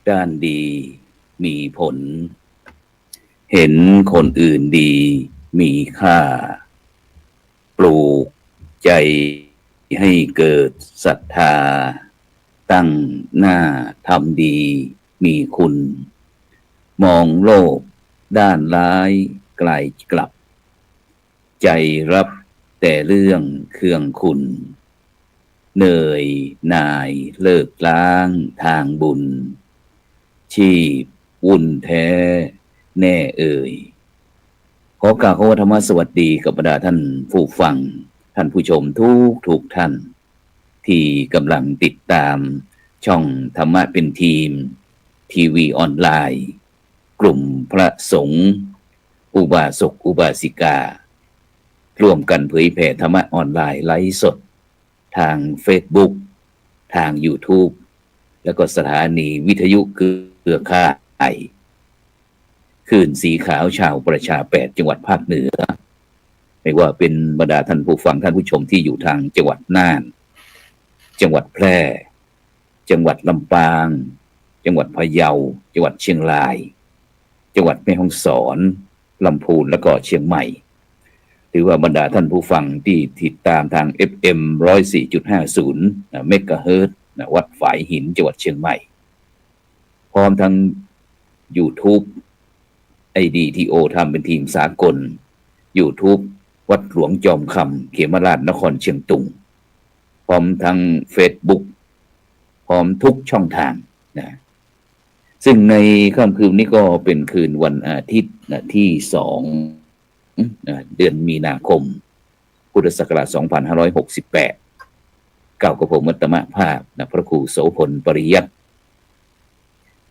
ด้านดีมีผลเห็นคนอื่นดีมีค่าปลูกใจให้เกิดศรัทธาตั้งหน้าทำดีมีคุณมองโลกด้านร้ายไกลกลับใจรับแต่เรื่องเครื่องคุณเหนื่อยหน่ายเลิกล้างทางบุญชีพวุ่นแท้แน่เอ่ยขอกล่าวคำว่าธรรมสวัสดีกับบรรดาท่านผู้ฟังท่านผู้ชมทุกท่านที่กำลังติดตามช่องธรรมะเป็นทีมทีวีออนไลน์กลุ่มพระสงฆ์อุบาสกอุบาสิการ่วมกันเผยแผ่ธรรมะออนไลน์ไลฟ์สดทาง Facebook ทาง YouTube แล้วก็สถานีวิทยุเครือข่ายคลื่นสีขาวชาวประชา8จังหวัดภาคเหนือไม่ว่าเป็นบรรดาท่านผู้ฟังท่านผู้ชมที่อยู่ทางจังหวัดน่านจังหวัดแพร่จังหวัดลำปางจังหวัดพะเยาจังหวัดเชียงรายจังหวัดแม่ฮ่องสอนลำพูนและก็เชียงใหม่หรือว่าบรรดาท่านผู้ฟังที่ติดตามทาง FM 104.50 เมกะเฮิรตซ์วัดฝายหินจังหวัดเชียงใหม่พร้อมทั้ง YouTube IDTO ทำเป็นทีมสากล YouTube วัดหลวงจอมคำเขมราชนครเชียงตุงพร้อมทั้ง Facebook พร้อมทุกช่องทางนะซึ่งในค่ำคืนนี้ก็เป็นคืนวันอาทิตย์ที่2เดือนมีนาคมพุทธศักราช2568ก้าวกับผมมัตตมภาพพระครูโสพลปริยัติ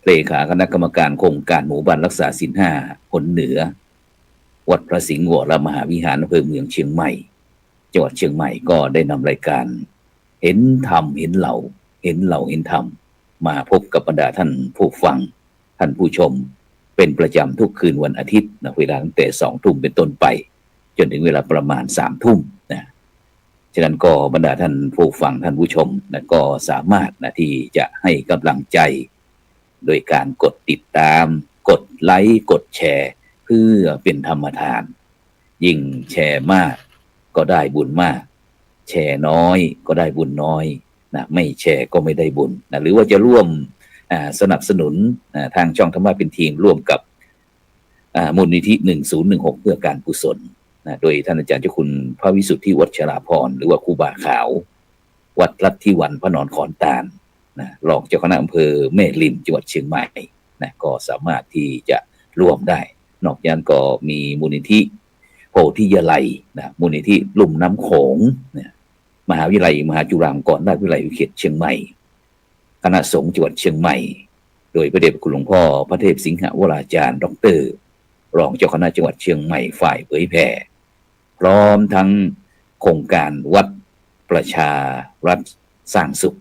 เลขาคณะกรรมการโครงการหมู่บ้านรักษาศีล5ผลเหนือวัดพระสิงห์วรมหาวิหารอำเภอเมืองเชียงใหม่จังหวัดเชียงใหม่ก็ได้นำรายการเห็นธรรมเห็นเหล่าเห็นธรรมมาพบกับบรรดาท่านผู้ฟังท่านผู้ชมเป็นประจำทุกคืนวันอาทิตย์เวลาตั้งแต่20:00 นเป็นต้นไปจนถึงเวลาประมาณ23:00 นฉะนั้นก็บรรดาท่านผู้ฟังท่านผู้ชมก็สามารถที่จะให้กำลังใจโดยการกดติดตามกดไลค์กดแชร์เพื่อเป็นธรรมทานยิ่งแชร์มากก็ได้บุญมากแชร์น้อยก็ได้บุญน้อยไม่แชร์ก็ไม่ได้บุญหรือว่าจะร่วมสนับสนุนทางช่องธรรมะเป็นทีมร่วมกับมูลนิธิ1016เพื่อการกุศลโดยท่านอาจารย์เจ้าคุณพระวิสุทธิวัชราภรณ์หรือว่าครูบาขาววัดลัทธิวันพระนอนขอนตาลรองเจ้าคณะอำเภอแม่ริมจังหวัดเชียงใหม่ก็สามารถที่จะร่วมได้นอกจากนั้นก็มีมูลนิธิโพธิยาลัยมูลนิธิลุ่มน้ำโขงมหาวิทยาลัยมหาจุฬาลงกรณราชวิทยาลัยเขตเชียงใหม่คณะสงฆ์จังหวัดเชียงใหม่โดยพระเดชพระคุณหลวงพ่อพระเทพสิงหวราจารย์ดร.รองเจ้าคณะจังหวัดเชียงใหม่ฝ่ายเผยแผ่พร้อมทั้งโครงการวัดประชารัฐสร้างสุข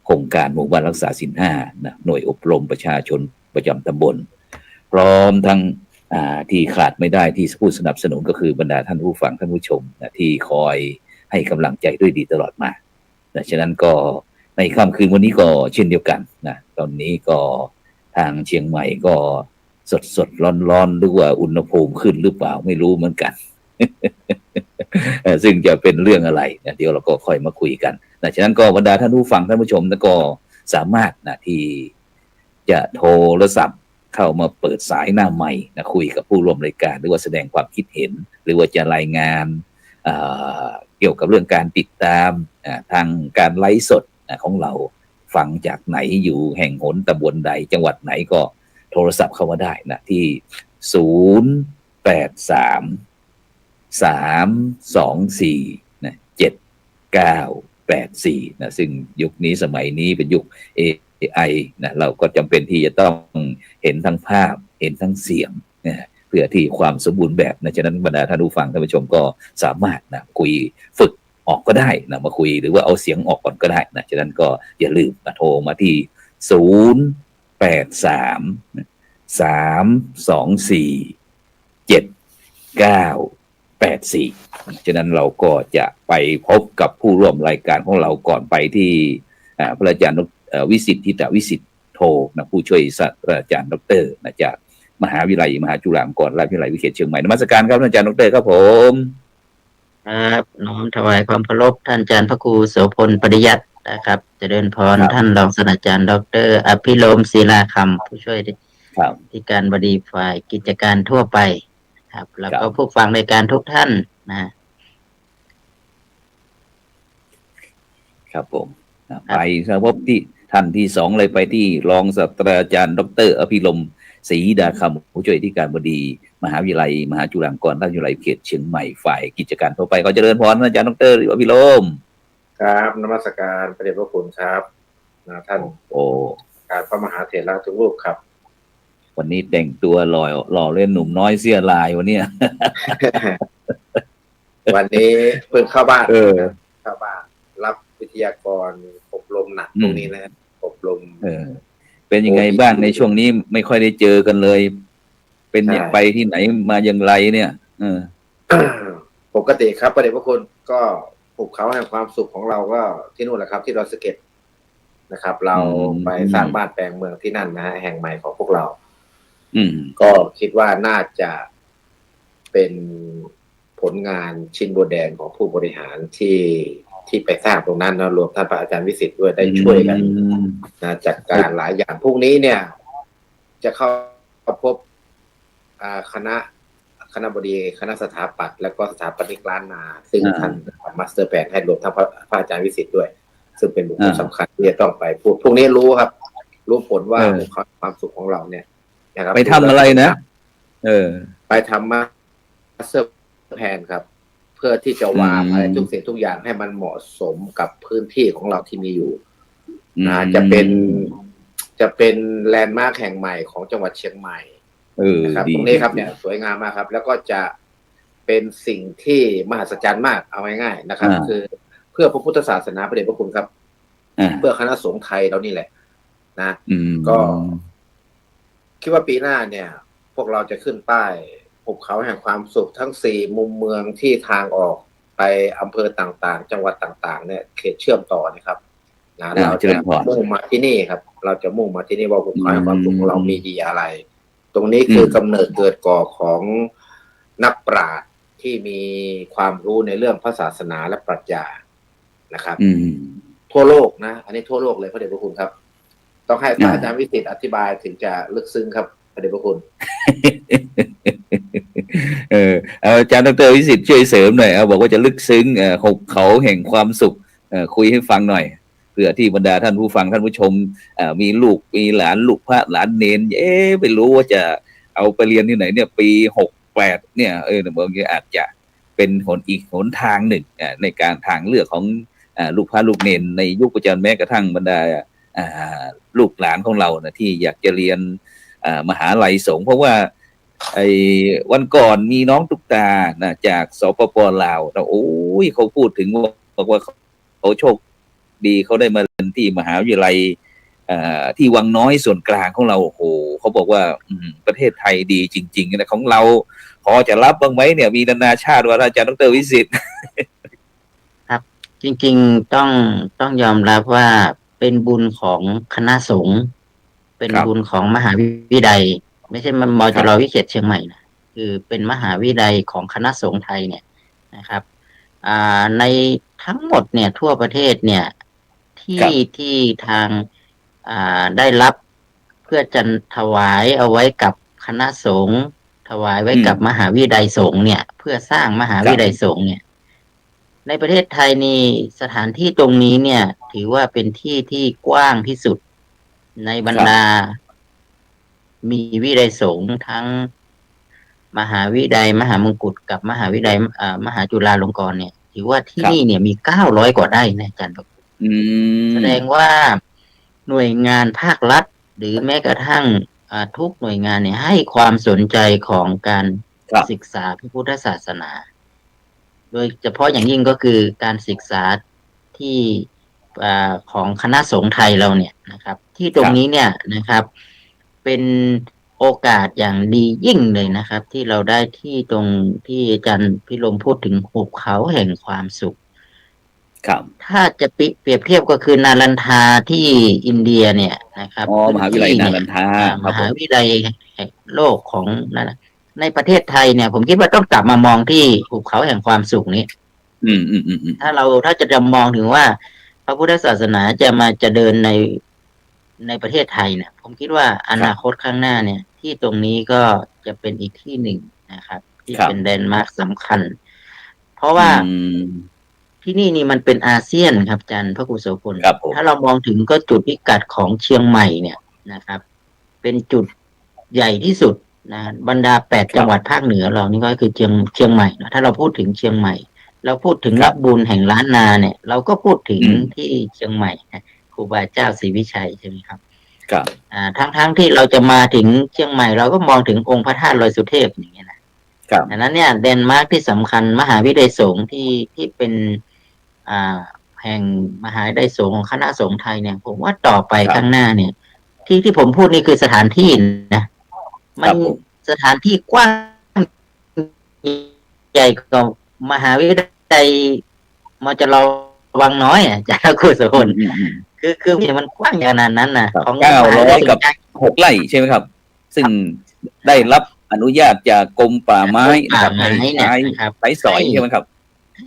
โครงการหมู่บ้านรักษาศีล5หน่วยอบรมประชาชนประจำตำบลพร้อมทั้งที่ขาดไม่ได้ที่ผู้สนับสนุนก็คือบรรดาท่านผู้ฟังท่านผู้ชมที่คอยให้กำลังใจด้วยดีตลอดมาฉะนั้นก็ในค่ำคืนวันนี้ก็เช่นเดียวกันตอนนี้ก็ทางเชียงใหม่ก็สดร้อนหรือว่าอุณหภูมิขึ้นหรือเปล่าไม่รู้เหมือนกัน ซึ่งจะเป็นเรื่องอะไรเดี๋ยวเราก็ค่อยมาคุยกันฉะนั้นก็บรรดาท่านผู้ฟังท่านผู้ชมก็สามารถที่จะโทรศัพท์เข้ามาเปิดสายหน้าใหม่คุยกับผู้ร่วมรายการหรือว่าแสดงความคิดเห็นหรือว่าจะรายงานเกี่ยวกับเรื่องการติดตามทางการไลฟ์สดของเราฟังจากไหนอยู่แห่งหนตำบลใดจังหวัดไหนก็โทรศัพท์เข้ามาได้ที่083-324-7984ซึ่งยุคนี้สมัยนี้เป็นยุค AI เราก็จำเป็นที่จะต้องเห็นทั้งภาพเห็นทั้งเสียงเพื่อที่ความสมบูรณ์แบบฉะนั้นบรรดาท่านผู้ฟังท่านผู้ชมก็สามารถคุยฝึกออกก็ได้มาคุยหรือว่าเอาเสียงออกก่อนก็ได้ฉะนั้นก็อย่าลืมโทรมาที่083-324-7984ฉะนั้นเราก็จะไปพบกับผู้ร่วมรายการของเราก่อนไปที่พระอาจารย์วิสิทธิทิตวิสิทธิ์ โทนะผู้ช่วยศาสตราจารย์ดรนะจากมหาวิทยาลัยมหาจุฬาลงกรณราชวิทยาลัยวิเศษเชียงใหม่นมัสการครับอาจารย์ดรครับผมครับน้อมถวายความเคารพท่านอาจารย์พระครูโสพลปริยัตินะครับเจริญพรครับท่านรองศาสตราจารย์ดรอภิรมย์ศิลาคำผู้ช่วยครับที่การบดีฝ่ายกิจการทั่วไปครับแล้วก็ผู้ฟังในการทุกท่านนะครับผมไปครับพบที่ท่านที่สองเลยไปที่รองศาสตราจารย์ดรอภิรมย์ศรีดาคำผู้ช่วยที่การบดีมหาวิทยาลัยมหาจุฬาลงกรณราชวิทยาลัยเขตเชียงใหม่ฝ่ายกิจการทั่วไปขอเจริญพรอาจารย์ดรอภิรมย์ครับนมัสการพระเดชพระคุณครับท่านโอ้การพระมหาเถระทุกรูปครับวันนี้แต่งตัวหล่อเล่นหนุ่มน้อยเสียลายวันนี้ วันนี้เพิ่งเข้าบ้านเข้าบ้านรับวิทยากรอบรมหนักตรงนี้นะอบรมเป็นยังไงบ้างในช่วงนี้ไม่ค่อยได้เจอกันเลย เป็นไปที่ไหนมาอย่างไรเนี่ยปกติครับพระเดชพระคุณก็ภูเขาแห่งความสุขของเราก็ที่นู่นแหละครับที่ดอยสะเก็ดนะครับ เราไปสร้างบ้านแปลงเมืองที่นั่นนะฮะแห่งใหม่ของพวกเราก็คิดว่าน่าจะเป็นผลงานชิ้นโบแดงของผู้บริหารที่ไปสร้างตรงนั้นนะรวมท่านพระอาจารย์วิสิทธิ์ด้วยได้ช่วยกันนะจัดการหลายอย่างพรุ่งนี้เนี่ยจะเข้าพบคณะบดีคณะสถาปัตย์และก็สถาปนิกล้านนาซึ่งท่านมาสเตอร์แพลนให้รวมท่านพระอาจารย์วิสิทธิ์ด้วยซึ่งเป็นบุคคลสำคัญที่จะต้องไปพูดพรุ่งนี้รู้ครับรู้ผลว่าความสุขของเราเนี่ยนะครับไปทำอะไรนะไปทำมาสเตอร์แพลนครับเพื่อที่จะวางอะไรทุกสิ่งทุกอย่างให้มันเหมาะสมกับพื้นที่ของเราที่มีอยู่จะเป็นแลนด์มาร์คแห่งใหม่ของจังหวัดเชียงใหม่นะครับตรงนี้ครับเนี่ยสวยงามมากครับแล้วก็จะเป็นสิ่งที่มหัศจรรย์มากเอาง่ายๆนะครับคือเพื่อพระพุทธศาสนาพระเดชพระคุณครับเพื่อคณะสงฆ์ไทยเรานี่แหละนะก็คิดว่าปีหน้าเนี่ยพวกเราจะขึ้นป้ายภูเขาแห่งความสุขทั้ง4มุมเมืองที่ทางออกไปอำเภอต่างๆจังหวัดต่างๆเนี่ยเขตเชื่อมต่อนะครับนะเราจะมุ่งมาที่นี่ครับเราจะมุ่งมาที่นี่ว่าภูเขาแห่งความสุขของเรามีดีอะไรตรงนี้คือกำเนิดเกิดก่อของนักปราชญ์ที่มีความรู้ในเรื่องพระศาสนาและปรัชญานะครับทั่วโลกนะอันนี้ทั่วโลกเลยพระเดชพระคุณครับต้องให้อาจารย์วิสิทธิ์อธิบายถึงจะลึกซึ้งครับพระเดชพระคุณอาจารย์ดรวิสิทธิ์ช่วยเสริมหน่อยบอกว่าจะลึกซึ้งหุบเขาแห่งความสุขคุยให้ฟังหน่อยเพื่อที่บรรดาท่านผู้ฟังท่านผู้ชมมีลูกมีหลานลูกพระหลานเนนไม่รู้ว่าจะเอาไปเรียนที่ไหนเนี่ยปี68เนี่ยบางทีอาจจะเป็นอีกหนทางหนึ่งในการทางเลือกของลูกพระลูกเนนในยุคปัจจุบันแม้กระทั่งบรรดาลูกหลานของเรานะที่อยากจะเรียนมหาลัยสงฆ์เพราะว่าวันก่อนมีน้องตุ๊กตานะจากสปป.ลาวนะโอ้ยเขาพูดถึงว่าเขาโชคดีเขาได้มาเรียนที่มหาวิทยาลัยที่วังน้อยส่วนกลางของเราโอ้โหเขาบอกว่าประเทศไทยดีจริงๆนะของเราพอจะรับบ้างไหมเนี่ยมีนานาชาติว่าอาจารย์ดรวิสิทธิ์ครับจริงๆต้องยอมรับว่าเป็นบุญของคณะสงฆ์เป็นบุญของมหาวิทยาลัยไม่ใช่มจร.วิเศษเชียงใหม่นะคือเป็นมหาวิทยาลัยของคณะสงฆ์ไทยเนี่ยนะครับในทั้งหมดเนี่ยทั่วประเทศเนี่ยที่ทางได้รับเพื่อจะถวายเอาไว้กับคณะสงฆ์ถวายไว้กับมหาวิทยาลัยสงฆ์เนี่ยเพื่อสร้างมหาวิทยาลัยสงฆ์เนี่ยในประเทศไทยนี่สถานที่ตรงนี้เนี่ยถือว่าเป็นที่ที่กว้างที่สุดในบรรดามีวิทยาลัยสงฆ์ทั้งมหาวิทยาลัยมหามงกุฎกับมหาวิทยาลัยมหาจุฬาลงกรณ์เนี่ยถือว่าที่นี่เนี่ยมี900 กว่าไร่นะอาจารย์ครับแสดงว่าหน่วยงานภาครัฐหรือแม้กระทั่งทุกหน่วยงานเนี่ยให้ความสนใจของการศึกษาพระพุทธศาสนาโดยเฉพาะอย่างยิ่งก็คือการศึกษาที่ของคณะสงฆ์ไทยเราเนี่ยนะครับที่ตรงนี้เนี่ยนะครับเป็นโอกาสอย่างดียิ่งเลยนะครับที่เราได้ที่ตรงที่อาจารย์พิรมพูดถึงหุบเขาแห่งความสุข ครับ ถ้าจะเปรียบเทียบก็คือนาลันทาที่อินเดียเนี่ยนะครับ อ๋อ พื้ ม น หาวิทยาลัย ที่ นา เนี่ย รันทา ค ม รับผ หาม วิทยาลัยแห่งโลกของนั่นน่ะในประเทศไทยเนี่ย ผมคิดว่าต้องกลับมามองที่หุบเขาแห่งความสุขนี้ อืม ถ้าจะมองถึงว่า พระพุทธศาสนาจะเดินในประเทศไทยเนี่ย ผมคิดว่าอ ครั นา บ คตข้างหน้าเนี่ย ที่ตรงนี้ก็จะเป็นอีกที่หนึ่งนะครับ ที่ ครับ เป็นแลนด์มาร์คสำคัญ เพราะ อื ว่า ม ที่นี่นี่มันเป็นอาเซียนครับอาจารย์พระครูโสพล ครับผม ถ้าเรามองถึงก็จุดพิกัดของเชียงใหม่เนี่ยนะครับ เป็นจุดใหญ่ที่สุดนะบรรดา 8 ครับ จังหวัดภาคเหนือเรานี่ก็คือเชียงใหม่นะถ้าเราพูดถึงเชียงใหม่ เราพูดถึง ครั นั บ กบุญแห่งล้านนาเนี่ย เราก็พูดถึง อืม ที่เชียงใหม่นะครูบาเจ้าศรีวิชัยใช่ไหมครับ ครับ ทั้งที่เราจะมาถึงเชียงใหม่ เราก็มองถึงองค์พระธาตุลอยสุเทพอย่างเงี้ยนะครับ ดังนั้นเนี่ยแลนด์มาร์คที่สำคัญมหาวิทยาลัยสงฆ์ที่เป็นแห่งมหาวิทยาลัยสงฆ์ของคณะสงฆ์ไทยเนี่ย ผมว่าต่อไป ครับ ข้างหน้าเนี่ย ที่ผมพูดนี่คือสถานที่นะ มั ครั น บผม สถานที่กว้างใหญ่กว่ามหาวิทยาลัยมจรวังน้อยอาจารย์พระครูโสพ อื ล ม คือมันกว้างขนาดนั้นนะครับ ของมหาวิทยาลัย 900 กับ 6 ไร่ใช่ไหมครับ ซึ่งได้รับอนุญาตจากกรมป่าไม้นะครับ ป่าไม้ ให้ เนี่ย ใช้ นะครับ ใช้สอยใช่ไหมครับ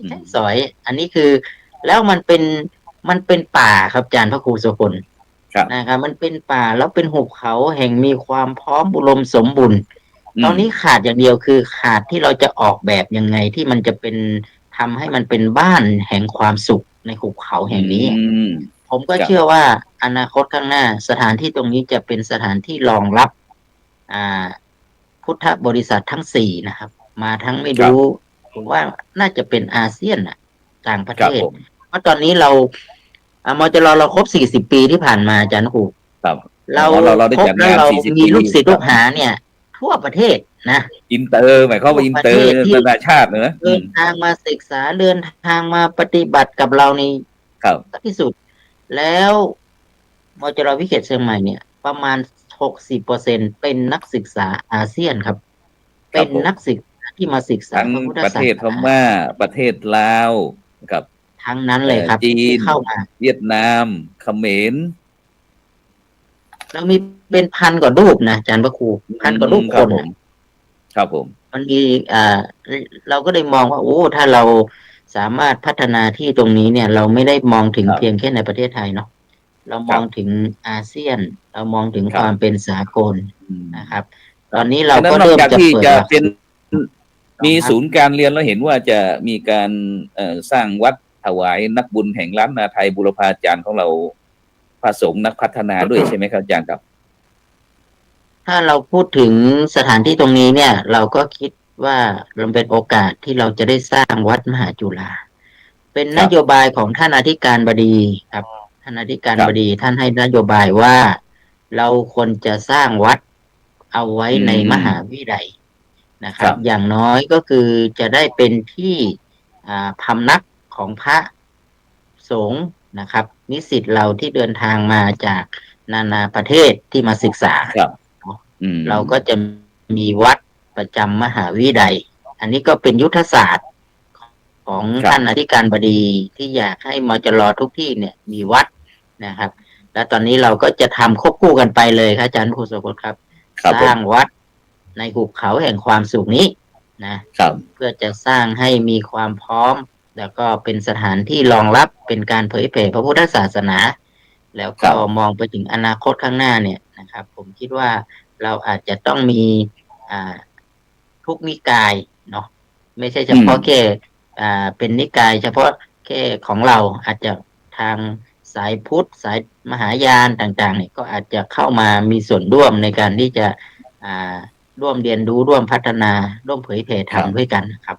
ใช่สอย อันนี้คือ แล้วมันเป็นป่าครับอาจารย์พระครูโสพล ครับ นะครับ มันเป็นป่าแล้วเป็นหุบเขาแห่งมีความพร้อมอุดมสมบูรณ์ตอนนี้ขาดอย่างเดียวคือขาดที่เราจะออกแบบยังไงที่มันจะเป็นทำให้มันเป็นบ้านแห่งความสุขในหุบเขาแห่งนี้ อืม ผมก็ ครับ เชื่อว่าอนาคตข้างหน้า สถานที่ตรงนี้จะเป็นสถานที่รองรับ พุทธบริษัททั้ง 4 นะครับ มาทั้งไม่รู้ ผมว่าน่าจะเป็นอาเซียนน่ะ ต่างประ ค เท รับ ศ ผม เพราะตอนนี้เรามจรเราครบ 40 ปีที่ผ่านมาอาจารย์ครู ครับ เรา เราได้ ครบ จัด แล้ งา วน เรา 40 มี ปี ลูกศิษย์ ค ลู รับ กหาเนี่ย ทั่วประเทศนะ อินเตอร์หมายความว่าอินเตอร์ ทั่วประเทศที่ นานาชาติเนอะ เดินทางมาศึกษาเดินทางมาปฏิบัติกับเราใน ครับ ที่สุด แล้วมจรวิเขตเชียงใหม่เนี่ย ประมาณ 60% เป็นนักศึกษาอาเซียนครับ ครั เป็ บ น ผม นักศึกษาที่มาศึกษา ทั้ง พระพุทธ ประ ศา เท ส ศพ นา ม่า ประเทศลาวกับ ทั้งนั้นเลยครับ จี ที่ น เข้ามา เวียดนามเขมร เรามีเป็นพันกว่ารูปนะอาจารย์พระครูพันกว่ารูป ค ครับ น ผ น่ะ ม ครับผม มันมีเราก็เลยมองว่าโอ้ถ้าเราสามารถพัฒนาที่ตรงนี้เนี่ย เราไม่ได้มองถึง ครับ เพียงแค่ในประเทศไทยเนาะเรามอง ครับ ถึงอาเซียน เรามองถึง ครับ ความเป็นสากล อืม นะครับ ตอนนี้เรา ฉะนั้น ก็ นอก เริ่ม จาก จะ ที่ เปิด จะ หลัก เป็น สูตร มีศูนย์การเรียนแล้วเห็นว่าจะมีการสร้างวัดถวายนักบุญแห่งล้านนาไทยบุรพาจารย์ของเราพระสงฆ์นักพัฒนาด้วยใช่ไหมครับอาจารย์ครับ ถ้าเราพูดถึงสถานที่ตรงนี้เนี่ย เราก็คิดว่ามันเป็นโอกาสที่เราจะได้สร้างวัดมหาจุฬาเป็น ครั น บ โยบายของท่านอธิการบดีครับ ท่านอธิการ ครับ บดีท่านให้นโยบายว่าเราควรจะสร้างวัดเอาไว้ อืม ในมหาวิทยาลัยนะครั ครับ บ อย่างน้อยก็คือจะได้เป็นที่พำนักของพระสงฆ์นะครับ นิสิตเราที่เดินทางมาจากนานาประเทศที่มาศึกษา ครับอืม เราก็จะมีวัดประจำมหาวิทยาลัย อันนี้ก็เป็นยุทธศาสตร์ของ ครับ ท่านอธิการบดีที่อยากให้มจรทุกที่เนี่ยมีวัดนะครับ และตอนนี้เราก็จะทำควบคู่กันไปเลยครับอาจารย์ครูโสพลครับ ครับ ส ผม ร้างวัดในหุบเขาแห่งความสุขนี้นะ ครับ เพื่อจะสร้างให้มีความพร้อม แล้วก็เป็นสถานที่รองรับเป็นการเผยแผ่พระพุทธศาสนา แล้ว ครั ก็ บ มองไปถึงอนาคตข้างหน้าเนี่ยนะครับ ผมคิดว่าเราอาจจะต้องมีทุกนิกายเนาะไม่ใช่เฉพาะแค่เป็นนิกาย เฉพาะแค่ของเราอาจจะทางสายพุทธสายมหายานต่างๆเนี่ยก็อาจจะเข้ามามีส่วนร่วมในการที่จะร่วมเรียนรู้ร่วมพัฒนาร่วมเผยแผ่ธรรมด้วยกันนะครับ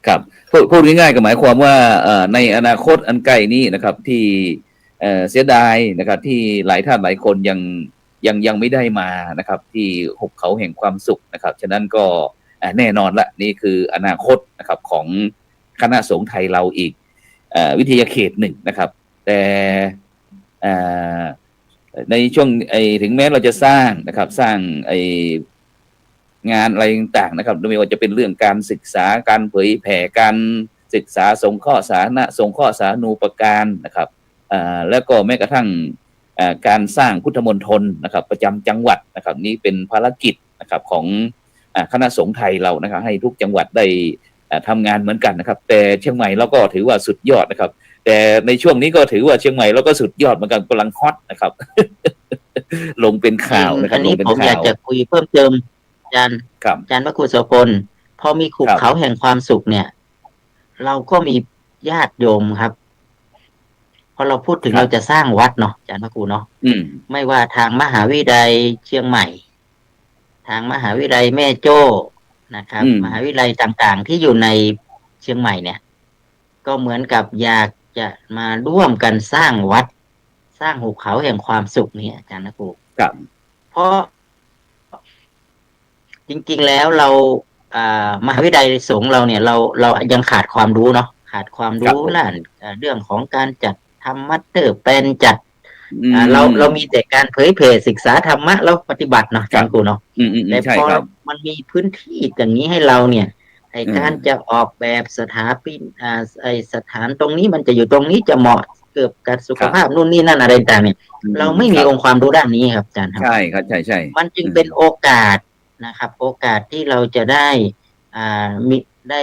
ครับพูดง่ายๆก็หมายความว่าในอนาคตอันใกล้นี้นะครับ ที่เสียดายนะครับ ที่หลายท่านหลายคนยังไม่ได้มานะครับ ที่หุบเขาแห่งความสุขนะครับฉะนั้นก็แน่นอนละนี่คืออนาคตนะครับของคณะสงฆ์ไทยเราอีกวิทยาเขตหนึ่งนะครับ แต่ในช่วงถึงแม้เราจะสร้างนะครับ สร้างงานอะไรต่างๆนะครับไม่ว่าจะเป็นเรื่องการศึกษาการเผยแผ่การ ศึกษาสงเคราะห์สาธารณะสงเคราะห์สาธารณูปการนะครับแล้วก็แม้กระทั่งการสร้างพุทธมณฑลนะครับประจำจังหวัดนะครับนี้เป็นภารกิจนะครับของคณะสงฆ์ไทยเรานะครับให้ทุกจังหวัดได้ทำงานเหมือนกันนะครับแต่เชียงใหม่เราก็ถือว่าสุดยอดนะครับแต่ในช่วงนี้ก็ถือว่าเชียงใหม่เราก็สุดยอดเหมือนกันกำลังฮอตนะครับ ลงเป็นข่าวนะครับ อันนี้ ลงเป็น ผมอยาก ข่าว จะคุยเพิ่มเติมอาจารย์ ครับ อาจารย์พระครูโสพลพอมีขุ ครับ เขาแห่งความสุขเนี่ย เราก็มีญาติโยมครับพอเราพูดถึง ครับ เราจะสร้างวัดเนาะอาจารย์พระครูเนาะ อืม ไม่ว่าทางมหาวิทยาลัยเชียงใหม่ ทางมหาวิทยาลัยแม่โจ้นะครับ มหาวิทยาลัยต่างๆ ที่อยู่ในเชียงใหม่เนี่ย ก็เหมือนกับอยากจะมาร่วมกันสร้างวัด สร้างหุบเขาแห่งความสุขนี่อาจารย์นะครู ครับ เพราะจริงๆแล้วเรามหาวิทยาลัยสงฆ์เราเนี่ยเรายังขาดความรู้เนาะขาดความรู้ด้านเรื่องของการจัดทำมัตเตอร์แปลนจัดเรามีแต่การเผยแผ่ศึกษาธรรมะแล้วปฏิบัติเนาะอาจารย์ครูเนาะแต่ ใช่ พอ ครับ มันมีพื้นที่อย่างนี้ให้เราเนี่ยไอการจะออกแบบสถาปินไอสถานตรงนี้มันจะอยู่ตรงนี้จะเหมาะเกี่ยวกับสุขภาพนู่นนี่นั่นอะไรต่างเนี่ย เราไม่มีองค์ความรู้ด้านนี้ครับอาจารย์ครับ ใช่ครับใช่ มันจึงเป็นโอกาสนะครับ โอกาสที่เราจะได้มีได้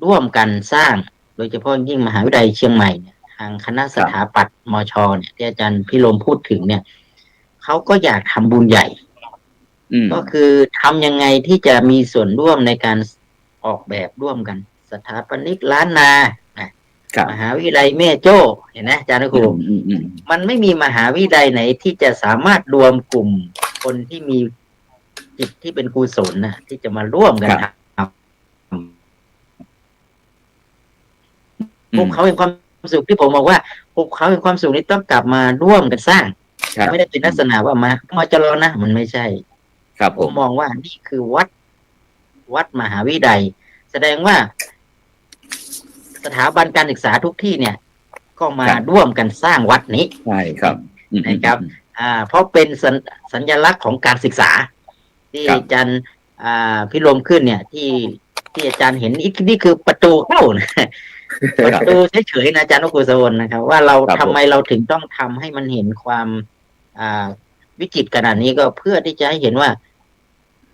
ร่วมกันสร้าง โดยเฉพาะยิ่งมหาวิทยาลัยเชียงใหม่เนี่ยทางคณะสถาปัตย์มชเนี่ยที่อาจารย์พิรมพูดถึงเนี่ยเขาก็อยากทำบุญใหญ่ก็คือทำยังไงที่จะมีส่วนร่วมในการออกแบบร่วมกัน สถาปนิกล้านนามหาวิทยาลัยแม่โจ้เห็นไหมอาจารย์ครูมันไม่มีมหาวิทยาลัยไหนที่จะสามารถรวมกลุ่มคนที่มีจิตที่เป็นกุศลนะที่จะมาร่วมกันทำภูเขาแห่งความสุขที่ผมบอกว่าภูเขาแห่งความสุขนี้ต้องกลับมาร่วมกันสร้างไม่ได้เป็นลักษณะว่ามาจะรอนะมันไม่ใช่ผมมองว่านี่คือวัดมหาวิทยาลัยแสดงว่าสถาบันการศึกษาทุกที่เนี่ยก็มาร่วมกันสร้างวัดนี้ใช่ครับนะครับเพราะเป็นสัญลักษณ์ของการศึกษาที่อาจารย์พิรมขึ้นเนี่ยที่อาจารย์เห็นนี่คือประตูเข้านะประตูเฉยๆนะอาจารย์นกุศลนะครับว่าเราทำไมเราถึงต้องทำให้มันเห็นความวิจิตรขนาดนี้ก็เพื่อที่จะให้เห็นว่า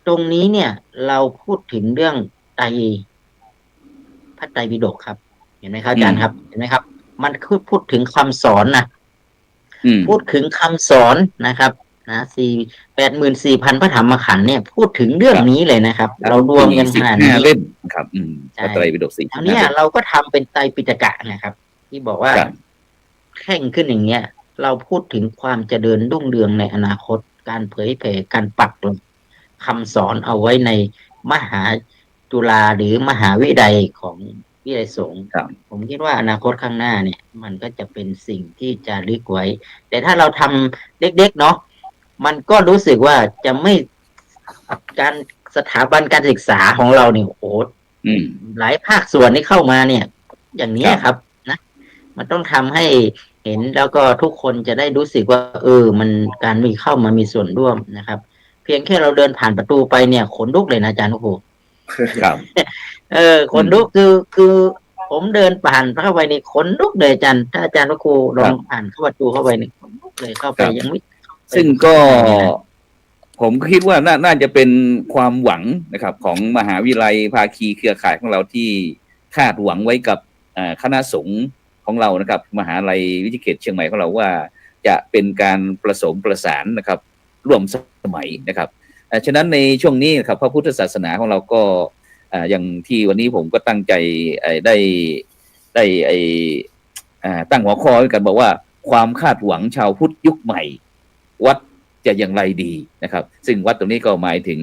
ตรงนี้เนี่ยเราพูดถึงเรื่องพระไตรปิฎกครับเห็นไหมครับอาจารย์ครับเห็นไหมครับ มันคือพูดถึงคำสอนนะพูดถึงคำสอนนะครับนะ84,000 พระธรรมขันธ์เนี่ยพูดถึงเรื่องนี้เลยนะครับเรารวมกันขนาดนี้เล่มครับพระไตรปิฎก45 อันนี้เราก็ทำเป็นไตรปิฎกะนะครับ ที่บอกว่าแข่งขึ้นอย่างเงี้ยเราพูดถึงความเจริญรุ่งเรืองในอนาคตการเผยแผ่การปักลงคำสอนเอาไว้ในมหาจุฬาหรือมหาวิทยาลัยของวิทยาลัยสงฆ์ผมคิดว่าอนาคตข้างหน้าเนี่ยมันก็จะเป็นสิ่งที่จะลึกไว้แต่ถ้าเราทำเล็กๆเนาะมันก็รู้สึกว่าจะไม่การสถาบันการศึกษาของเราเนี่ยโอ้หลายภาคส่วนที่เข้ามาเนี่ยอย่างนี้ครับนะมันต้องทำให้เห็นแล้วก็ทุกคนจะได้รู้สึกว่ามันการมีเข้ามามีส่วนร่วมนะครับเพียงแค่เราเดินผ่านประตูไปเนี่ยขนลุกเลยนะอาจารย์ทุกคนครับขนลุกคือผมเดินผ่านเข้าไปในขนลุกเลยอาจารย์ถ้าอาจารย์ครูลองผ่านเข้าประตูเข้าไปในขนลุกเลยเข้าไปยังไม่ซึ่งก็ผมคิดว่าน่าจะเป็นความหวังนะครับของมหาวิทยาลัยภาคีเครือข่ายของเราที่คาดหวังไว้กับคณะสงฆ์ของเรานะครับมหาวิทยาลัยวิทยาเขตเชียงใหม่ของเราว่าจะเป็นการประสมประสานนะครับร่วมสมัยนะครับฉะนั้นในช่วงนี้ครับพระพุทธศาสนาของเราก็อย่างที่วันนี้ผมก็ตั้งใจได้ตั้งหัวข้อไว้กันบอกว่าความคาดหวังชาวพุทธยุคใหม่วัดจะอย่างไรดีนะครับซึ่งวัดตรงนี้ก็หมายถึง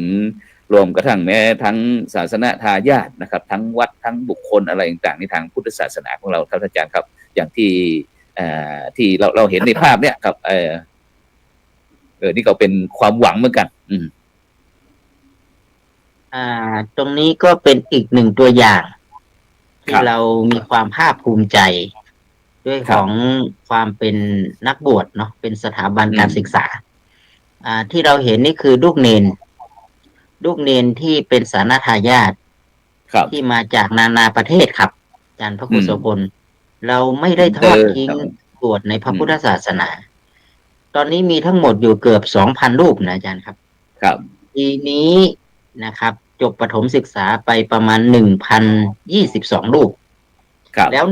รวมกระทั่งแม้ทั้งศาสนาทายาทนะครับทั้งวัดทั้งบุคคลอะไรต่างๆในทางพุทธศาสนาของเราครับอาจารย์ครับอย่างที่เราเห็นในภาพเนี่ยครับนี่ก็เป็นความหวังเหมือนกันตรงนี้ก็เป็นอีกหนึ่งตัวอย่างที่เรามีความภาคภูมิใจด้วยของความเป็นนักบวชเนาะเป็นสถาบันการศึกษาที่เราเห็นนี่คือลูกเนนที่เป็นสาณทายาทที่มาจากนานาประเทศครับ จารย์พระครูโสพลเราไม่ได้ทอดทิ้งบวชในพระพุทธศาสนา ตอนนี้มีทั้งหมดอยู่เกือบ 2,000 รูปนะอาจารย์ครับ ครับ ปีนี้นะครับจบประถมศึกษาไปประมาณ 1,022 รูป ครับ แล้ว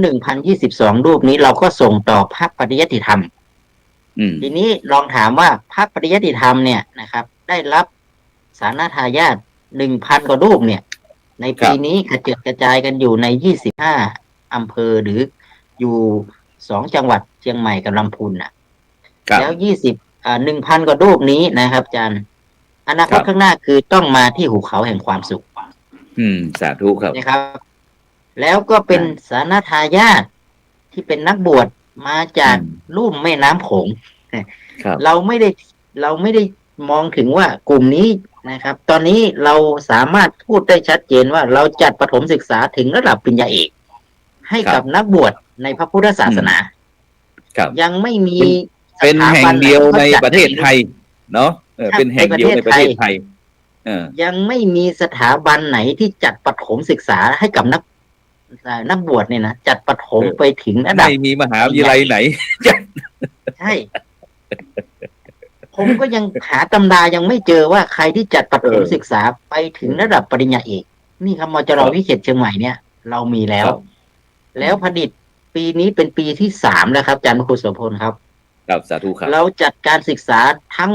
1,022 รูปนี้เราก็ส่งต่อพระปริยัติธรรม ทีนี้ลองถามว่าพระปริยัติธรรมเนี่ยนะครับได้รับสานาทายาท 1,000 กว่ารูปเนี่ยในปีนี้กระเจิดกระจายกันอยู่ใน 25 อำเภอหรืออยู่ 2 จังหวัดเชียงใหม่กับลำพูนนะแล้ว 1,000 กว่ารูปนี้นะครับอาจารย์อนาคตข้างหน้าคือต้องมาที่หุบเขาแห่งความสุข สาธุครับนะครับแล้วก็เป็นสานาทายาทที่เป็นนักบวชมาจากลุ่มแม่น้ำโขงเราไม่ได้มองถึงว่ากลุ่มนี้นะครับตอนนี้เราสามารถพูดได้ชัดเจนว่าเราจัดประถมศึกษาถึงระดับปริญญาเอกให้กับนักบวชในพระพุทธศาสนายังไม่มีเป็นแห่งเดียวในประเทศไทยเนาะเป็นแห่งเดียวในประเทศไทยยังไม่มีสถาบันไหนที่จัดประถมศึกษาให้กับนักบวชเนี่ยนะจัดประถมไปถึงระดับไม่มีมหาวิทยาลัยไหนใช่ผมก็ยังหาตำรายังไม่เจอว่าใครที่จัดประถมศึกษาไปถึงระดับปริญญาเอกนี่ครับมจร.วิเศษเชียงใหม่เนี่ยเรามีแล้วผลิตปีนี้เป็นปีที่ 3แล้วครับอาจารย์ครูโสพลครับครับสาธุครับเราจัดการศึกษาทั้ง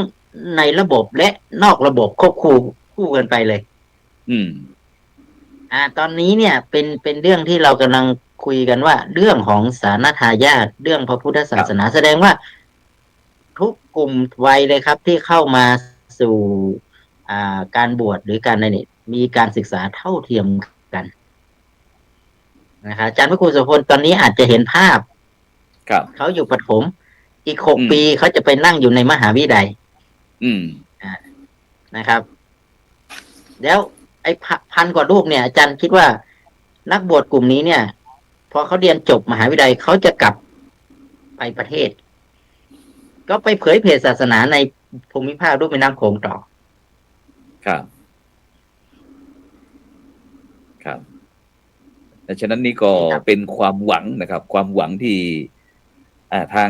ในระบบและนอกระบบควบคู่กันไปเลยตอนนี้เนี่ยเป็นเรื่องที่เรากำลังคุยกันว่าเรื่องของสานาทายาทเรื่องพระพุทธศาสนาแสดงว่าทุกกลุ่มวัยเลยครับที่เข้ามาสู่การบวชหรือการเนี่ยมีการศึกษาเท่าเทียมกันนะครับอาจารย์พระครูโสพลตอนนี้อาจจะเห็นภาพเขาอยู่ประถมอีก6 ปีเขาจะไปนั่งอยู่ในมหาวิทยาลัยนะครับแล้วไอ้1,000 กว่ารูปเนี่ยอาจารย์คิดว่านักบวชกลุ่มนี้เนี่ยพอเขาเรียนจบมหาวิทยาลัยเขาจะกลับไปประเทศก็ไปเผยแผ่ศาสนาในภูมิภาครูปแม่น้ำโขงต่อครับดังนั้นนี่ก็เป็นความหวังนะครับความหวังที่ทาง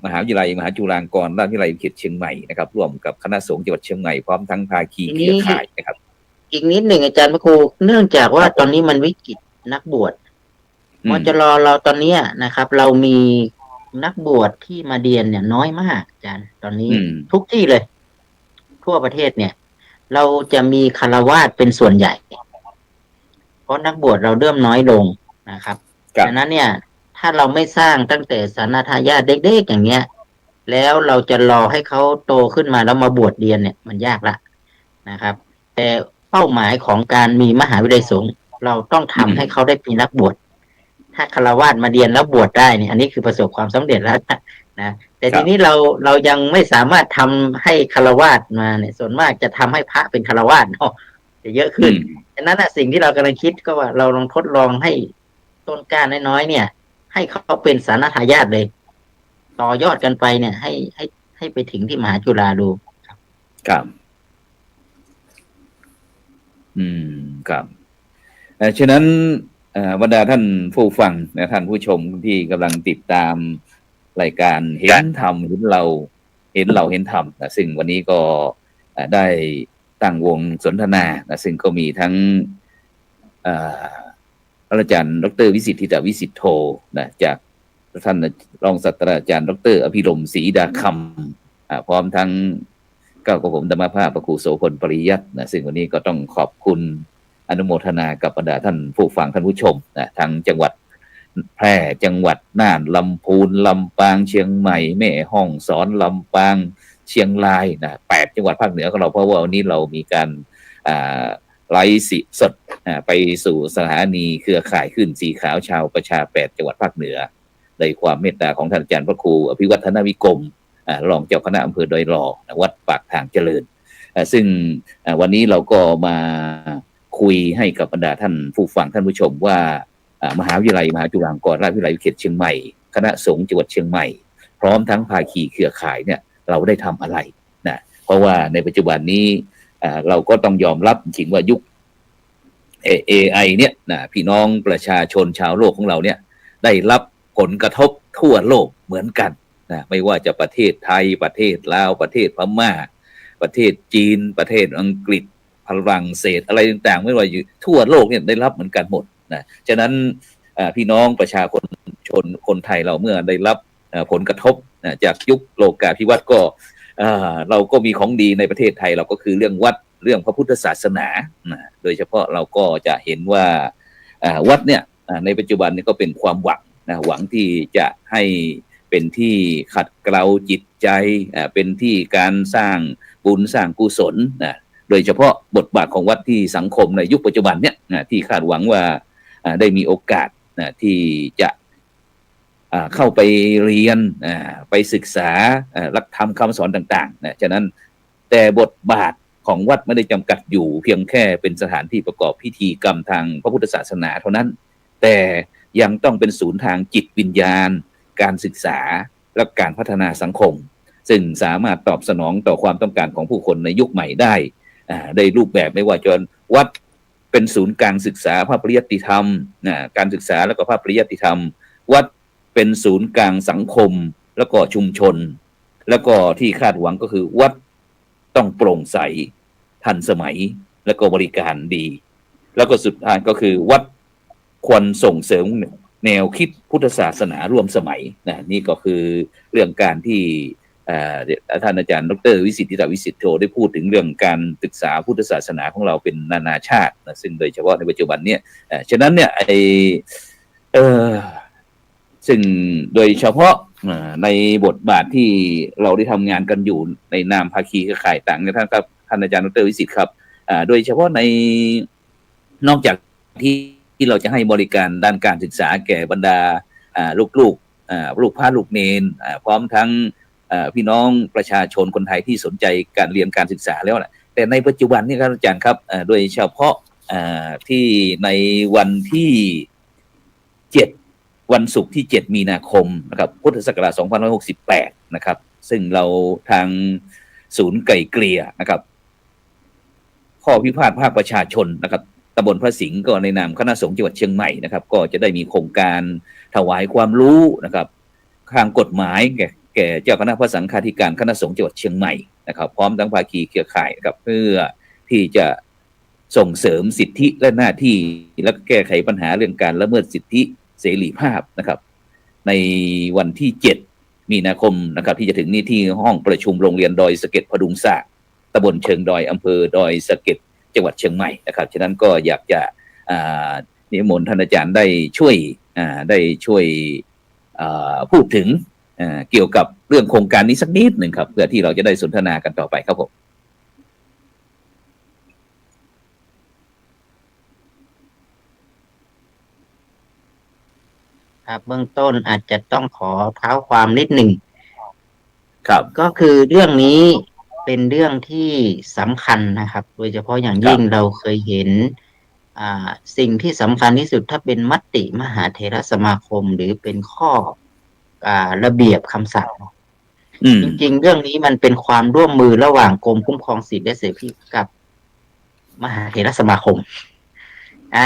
มหาวิทยาลัยมหาจุฬาลงกรณราชวิทยาลัยเขตเชียงใหม่นะครับร่วมกับคณะสงฆ์จังหวัดเชียงใหม่พร้อมทั้งภาคีเครือข่ายนะครับอีกนิดหนึ่งอาจารย์พระครูเนื่องจากว่าตอนนี้มันวิกฤตนักบวชมจร.เราตอนนี้นะครับเรามีนักบวชที่มาเรียนเนี่ยน้อยมากอาจารย์ตอนนี้ทุกที่เลยทั่วประเทศเนี่ยเราจะมีฆราวาสเป็นส่วนใหญ่เพราะนักบวชเราเริ่มน้อยลงนะครับดังนั้นเนี่ยถ้าเราไม่สร้างตั้งแต่สานาทายาทเด็กๆอย่างเงี้ยแล้วเราจะรอให้เขาโตขึ้นมาแล้วมาบวชเรียนเนี่ยมันยากละนะครับแต่เป้าหมายของการมีมหาวิทยาลัยสงฆ์เราต้องทำให้เขาได้เป็นนักบวชถ้าฆราวาสมาเรียนแล้วบวชได้เนี่ยอันนี้คือประสบความสำเร็จแล้วนะแต่ทีนี้เรายังไม่สามารถทำให้ฆราวาสมาเนี่ยส่วนมากจะทำให้พระเป็นฆราวาสเนาะจะเยอะขึ้นฉะนั้นสิ่งที่เรากำลังคิดก็ว่าเราลองทดลองให้ต้นกล้าน้อยๆเนี่ยให้เขาเป็นสานาทายาทเลยต่อยอดกันไปเนี่ยให้ไปถึงที่มหาจุฬาดูครับครับฉะนั้นบรรดาท่านผู้ฟังนะท่านผู้ชมที่กำลังติดตามรายการเห็นธรรมเห็นเราเห็นธรรมนะซึ่งวันนี้ก็ได้ตั้งวงสนทนานะซึ่งก็มีทั้งอาจารย์ดร.วิสิทธิวิสิทธิโธนะจากท่านรองศาสตราจารย์ดร.อภิรมย์ศรีดาคำพร้อมทั้งกับผมธรรมภาพพระครูโสพลปริยัตินะซึ่งวันนี้ก็ต้องขอบคุณอนุโมทนากับบรรดาท่านผู้ฟังท่านผู้ชมนะทั้งจังหวัดแพร่จังหวัดน่านลำพูนลำปางเชียงใหม่แม่ฮ่องสอนลำปางเชียงรายนะ8 จังหวัดภาคเหนือของเราเพราะว่าวันนี้เรามีการไลฟ์สดไปสู่สถานีเครือข่ายขึ้นสีขาวชาวประชา8 จังหวัดภาคเหนือโดยความเมตตาของท่านอาจารย์พระครูอภิวัฒนวิกรมรองเจ้าคณะอำเภอดอยหล่อวัดปากทางเจริญซึ่งวันนี้เราก็มาคุยให้กับบรรดาท่านผู้ฟังท่านผู้ชมว่ามหาวิทยาลัยมหาจุฬาลงกรณราชวิทยาลัยเขตเชียงใหม่คณะสงฆ์จังหวัดเชียงใหม่พร้อมทั้งภาคีเครือข่ายเนี่ยเราได้ทำอะไรนะเพราะว่าในปัจจุบันนี้เราก็ต้องยอมรับจริงว่ายุค AI เนี่ยนะพี่น้องประชาชนชาวโลกของเราเนี่ยได้รับผลกระทบทั่วโลกเหมือนกันนะไม่ว่าจะประเทศไทยประเทศลาวประเทศพม่าประเทศจีนประเทศอังกฤษฝรั่งเศสอะไรต่างๆไม่ว่าอยู่ทั่วโลกเนี่ยได้รับเหมือนกันหมดนะฉะนั้นพี่น้องประชาชนคนไทยเราเมื่อได้รับผลกระทบจากยุคโลกาภิวัตน์ก็เราก็มีของดีในประเทศไทยเราก็คือเรื่องวัดเรื่องพระพุทธศาสนาโดยเฉพาะเราก็จะเห็นว่าวัดเนี่ยในปัจจุบันนี้ก็เป็นความหวังหวังที่จะให้เป็นที่ขัดเกลาจิตใจเป็นที่การสร้างบุญสร้างกุศลโดยเฉพาะบทบาทของวัดที่สังคมในยุคปัจจุบันเนี่ยที่คาดหวังว่าได้มีโอกาสที่จะเข้าไปเรียนไปศึกษาหลักธรรมคำสอนต่างๆฉะนั้นแต่บทบาทของวัดไม่ได้จำกัดอยู่เพียงแค่เป็นสถานที่ประกอบพิธีกรรมทางพระพุทธศาสนาเท่านั้นแต่ยังต้องเป็นศูนย์ทางจิตวิญญาณการศึกษาและการพัฒนาสังคมซึ่งสามารถตอบสนองต่อความต้องการของผู้คนในยุคใหม่ได้ในรูปแบบไม่ว่าจะวัดเป็นศูนย์กลางศึกษาพระปริยัติธรรมการศึกษาแล้วก็พระปริยัติธรรมวัดเป็นศูนย์กลางสังคมแล้วก็ชุมชนแล้วก็ที่คาดหวังก็คือวัดต้องโปร่งใสทันสมัยแล้วก็บริการดีแล้วก็สุดท้ายก็คือวัดควรส่งเสริมแนวคิดพุทธศาสนาร่วมสมัยนี่ก็คือเรื่องการที่ท่านอาจารย์ดร.วิสิทธิวิสิทธิโธได้พูดถึงเรื่องการศึกษาพุทธศาสนาของเราเป็นนานาชาติซึ่งโดยเฉพาะในปัจจุบันเนี่ยฉะนั้นเนี่ยซึ่งโดยเฉพาะในบทบาทที่เราได้ทำงานกันอยู่ในนามภาคีเครือข่ายต่างๆท่านครับท่านอาจารย์ดร.วิสิทธิ์ครับโดยเฉพาะในนอกจากที่เราจะให้บริการด้านการศึกษาแก่บรรดาลูกลูกพระลูกเนนพร้อมทั้งพี่น้องประชาชนคนไทยที่สนใจการเรียนการศึกษาแล้วนะแต่ในปัจจุบันนี่ครับอาจารย์ครับโดยเฉพาะที่ในวันที่7วันศุกร์ที่7มีนาคมนะครับพุทธศักราช2568นะครับซึ่งเราทางศูนย์ไก่เกลี่ยนะครับข้อพิพาทภาคประชาชนนะครับตำบลพระสิงห์ก็ในนามคณะสงฆ์จังหวัดเชียงใหม่นะครับก็จะได้มีโครงการถวายความรู้นะครับทางกฎหมายแก่เจ้าคณะพระสังฆาธิการคณะสงฆ์จังหวัดเชียงใหม่นะครับพร้อมทั้งภาคีเครือข่ายครับเพื่อที่จะส่งเสริมสิทธิและหน้าที่และแก้ไขปัญหาเรื่องการละเมิดสิทธิเสรีภาพนะครับในวันที่7มีนาคมนะครับที่จะถึงนี้ที่ห้องประชุมโรงเรียนดอยสะเก็ดพดุงศักดิ์ตำบลเชิงดอยอำเภอดอยสะเก็ดจังหวัดเชียงใหม่นะครับฉะนั้นก็อยากจะนิมนต์ท่านอาจารย์ได้ช่วยพูดถึงเกี่ยวกับเรื่องโครงการนี้สักนิดหนึ่งครับเพื่อที่เราจะได้สนทนากันต่อไปครับผมครับเบื้องต้นอาจจะต้องขอเท้าความนิดหนึ่งครับก็คือเรื่องนี้เป็นเรื่องที่สำคัญนะครับโดยเฉพาะอย่างยิ่งเราเคยเห็นสิ่งที่สำคัญที่สุดถ้าเป็นมติมหาเถรสมาคมหรือเป็นข้อระเบียบคำสั่งจริงๆเรื่องนี้มันเป็นความร่วมมือระหว่างกรมคุ้มครองสิทธิและเสรีกับมหาเถรสมาคม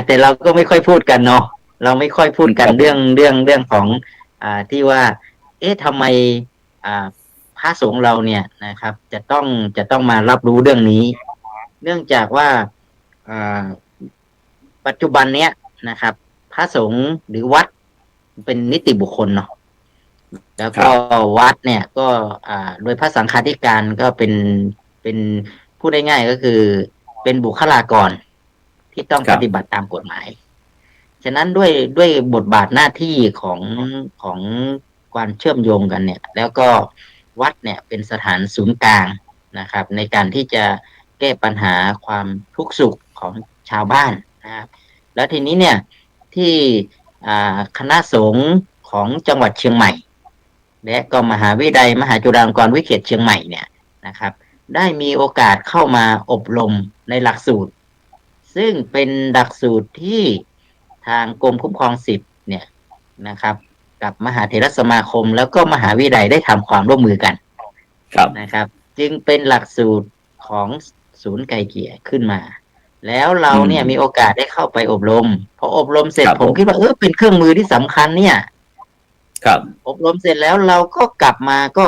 แต่เราก็ไม่ค่อยพูดกันเนาะเราไม่ค่อยพูดกันเรื่องของที่ว่าทำไมพระสงฆ์เราเนี่ยนะครับจะต้องมารับรู้เรื่องนี้เนื่องจากว่าปัจจุบันเนี้ยนะครับพระสงฆ์หรือวัดเป็นนิติบุคคลเนาะแล้วก็วัดเนี่ยก็โดยพระสังฆาธิการก็เป็นพูดง่ายๆก็คือเป็นบุคลากรที่ต้องปฏิบัติตามกฎหมายฉะนั้นด้วยบทบาทหน้าที่ของการเชื่อมโยงกันเนี่ยแล้วก็วัดเนี่ยเป็นสถานศูนย์กลางนะครับในการที่จะแก้ปัญหาความทุกข์สุขของชาวบ้านนะครับแล้วทีนี้เนี่ยที่คณะสงฆ์ของจังหวัดเชียงใหม่และก็มหาวิทยาลัยมหาจุฬาลงกรณ์วิเขตเชียงใหม่เนี่ยนะครับได้มีโอกาสเข้ามาอบรมในหลักสูตรซึ่งเป็นหลักสูตรที่ทางกรมคุ้มครองสิทธิ์เนี่ยนะครับกับมหาเถรสมาคมแล้วก็มหาวิทยาลัยได้ทำความร่วมมือกันนะครับจึงเป็นหลักสูตรของศูนย์ไกลเกลี่ยขึ้นมา แล้วเราเนี่ยมีโอกาสได้เข้าไปอบรมพออบรมเสร็จ ครับ ผมคิดว่าเป็นเครื่องมือที่สำคัญเนี่ย ครับ อบรมเสร็จแล้วเราก็กลับมาก็